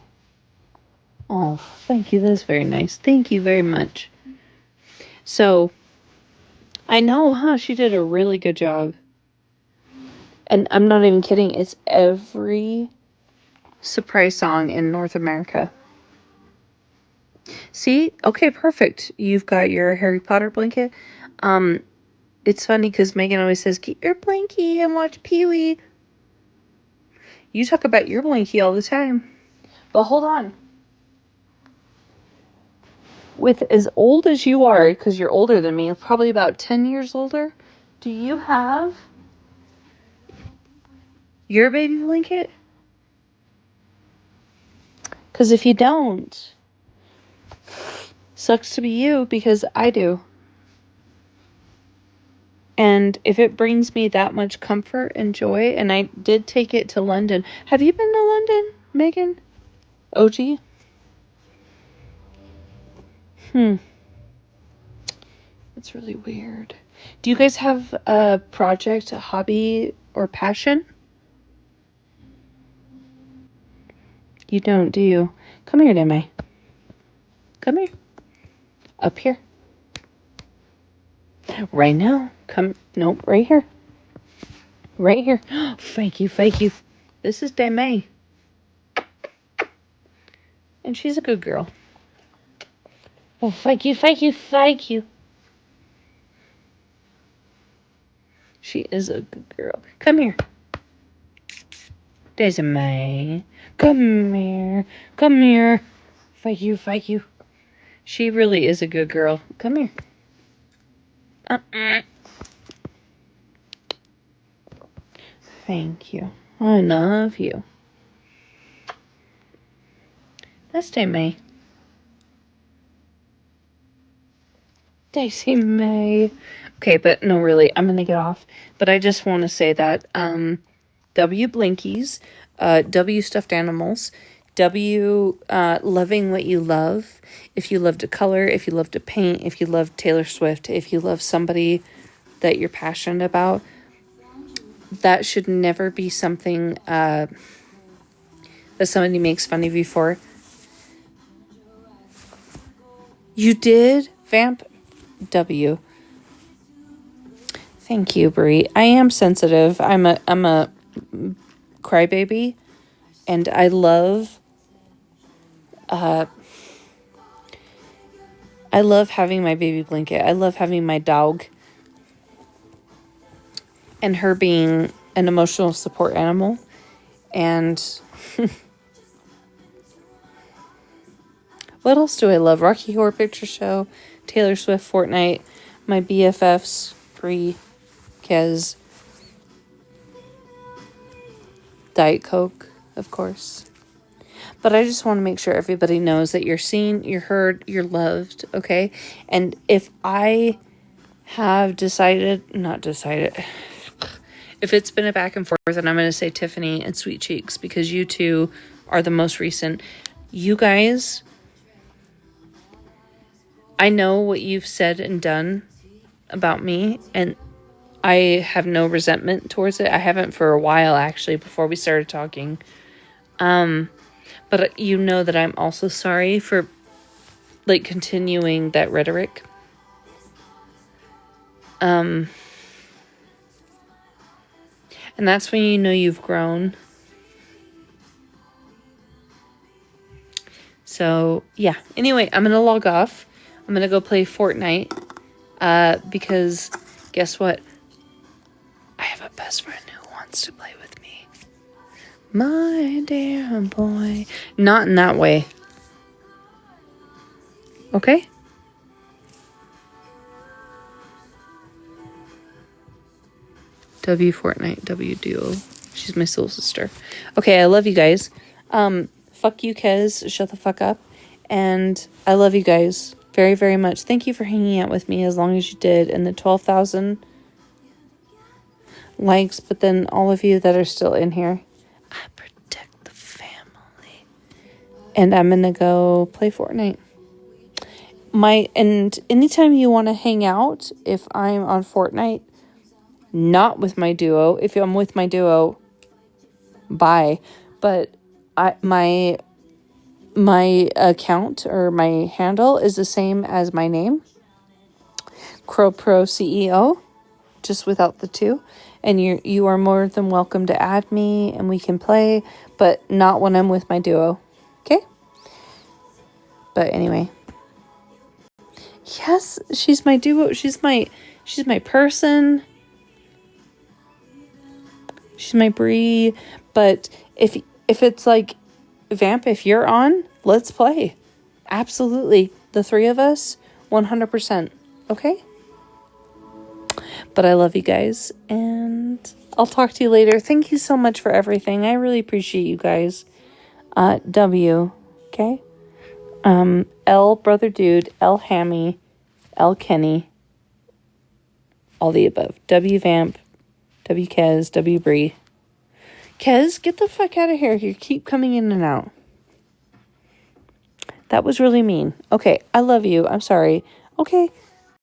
Oh, thank you. That's very nice. Thank you very much. So, I know, huh? She did a really good job. And I'm not even kidding. It's every surprise song in North America. See? Okay, perfect. You've got your Harry Potter blanket. It's funny because Megan always says, get your blankie and watch Pee-wee. You talk about your blankie all the time. But hold on. With as old as you are, because you're older than me, probably about 10 years older, do you have your baby blanket? Because if you don't, sucks to be you, because I do. And if it brings me that much comfort and joy, and I did take it to London. Have you been to London, Megan? OG? It's really weird. Do you guys have a project, a hobby, or passion? You don't, do you? Come here, Demi. Come here. Up here. Right now. Come. Nope, right here. Right here. Thank you, thank you. This is Demi. And she's a good girl. Oh, thank you, thank you, thank you. She is a good girl. Come here. Daisy May. Come here. Come here. Thank you, thank you. She really is a good girl. Come here. Thank you. I love you. That's Daisy May. Daisy May. Okay, but no, really, I'm gonna get off. But I just want to say that W Blinkies, W stuffed animals, W loving what you love. If you love to color, if you love to paint, if you love Taylor Swift, if you love somebody that you're passionate about, that should never be something that somebody makes fun of you for. You did, Vamp W. Thank you, Brie. I am sensitive. I'm a crybaby, and I love having my baby blanket. I love having my dog, and her being an emotional support animal. And what else do I love? Rocky Horror Picture Show, Taylor Swift, Fortnite, my BFFs, Brie, Kez, Diet Coke, of course. But I just want to make sure everybody knows that you're seen, you're heard, you're loved, okay? And if I have not decided, if it's been a back and forth, then I'm going to say Tiffany and Sweet Cheeks, because you two are the most recent. You guys, I know what you've said and done about me, and I have no resentment towards it. I haven't for a while, actually, before we started talking. But you know that I'm also sorry for like continuing that rhetoric. And that's when you know you've grown. So, yeah. Anyway, I'm going to log off. I'm going to go play Fortnite. Because guess what? I have a best friend who wants to play with me. My dear boy. Not in that way. Okay? W Fortnite, W Duo. She's my soul sister. Okay, I love you guys. Fuck you, Kez. Shut the fuck up. And I love you guys very, very much. Thank you for hanging out with me as long as you did. And the 12,000 likes. But then all of you that are still in here. I protect the family. And I'm going to go play Fortnite. And anytime you want to hang out, if I'm on Fortnite, not with my duo. If I'm with my duo, bye. But my account or my handle is the same as my name, Crow Pro CEO, just without the 2. And you are more than welcome to add me and we can play, but not when I'm with my duo. Okay? But anyway. Yes, she's my duo. She's my person. She's my Bree. But if it's like, Vamp, if you're on, let's play. Absolutely. The 3 of us, 100%. Okay? But I love you guys. And I'll talk to you later. Thank you so much for everything. I really appreciate you guys. W. Okay? L, Brother Dude. L, Hammy. L, Kenny. All the above. W, Vamp. W, Kez. W, Bree. Kez, get the fuck out of here. You keep coming in and out. That was really mean. Okay, I love you. I'm sorry. Okay,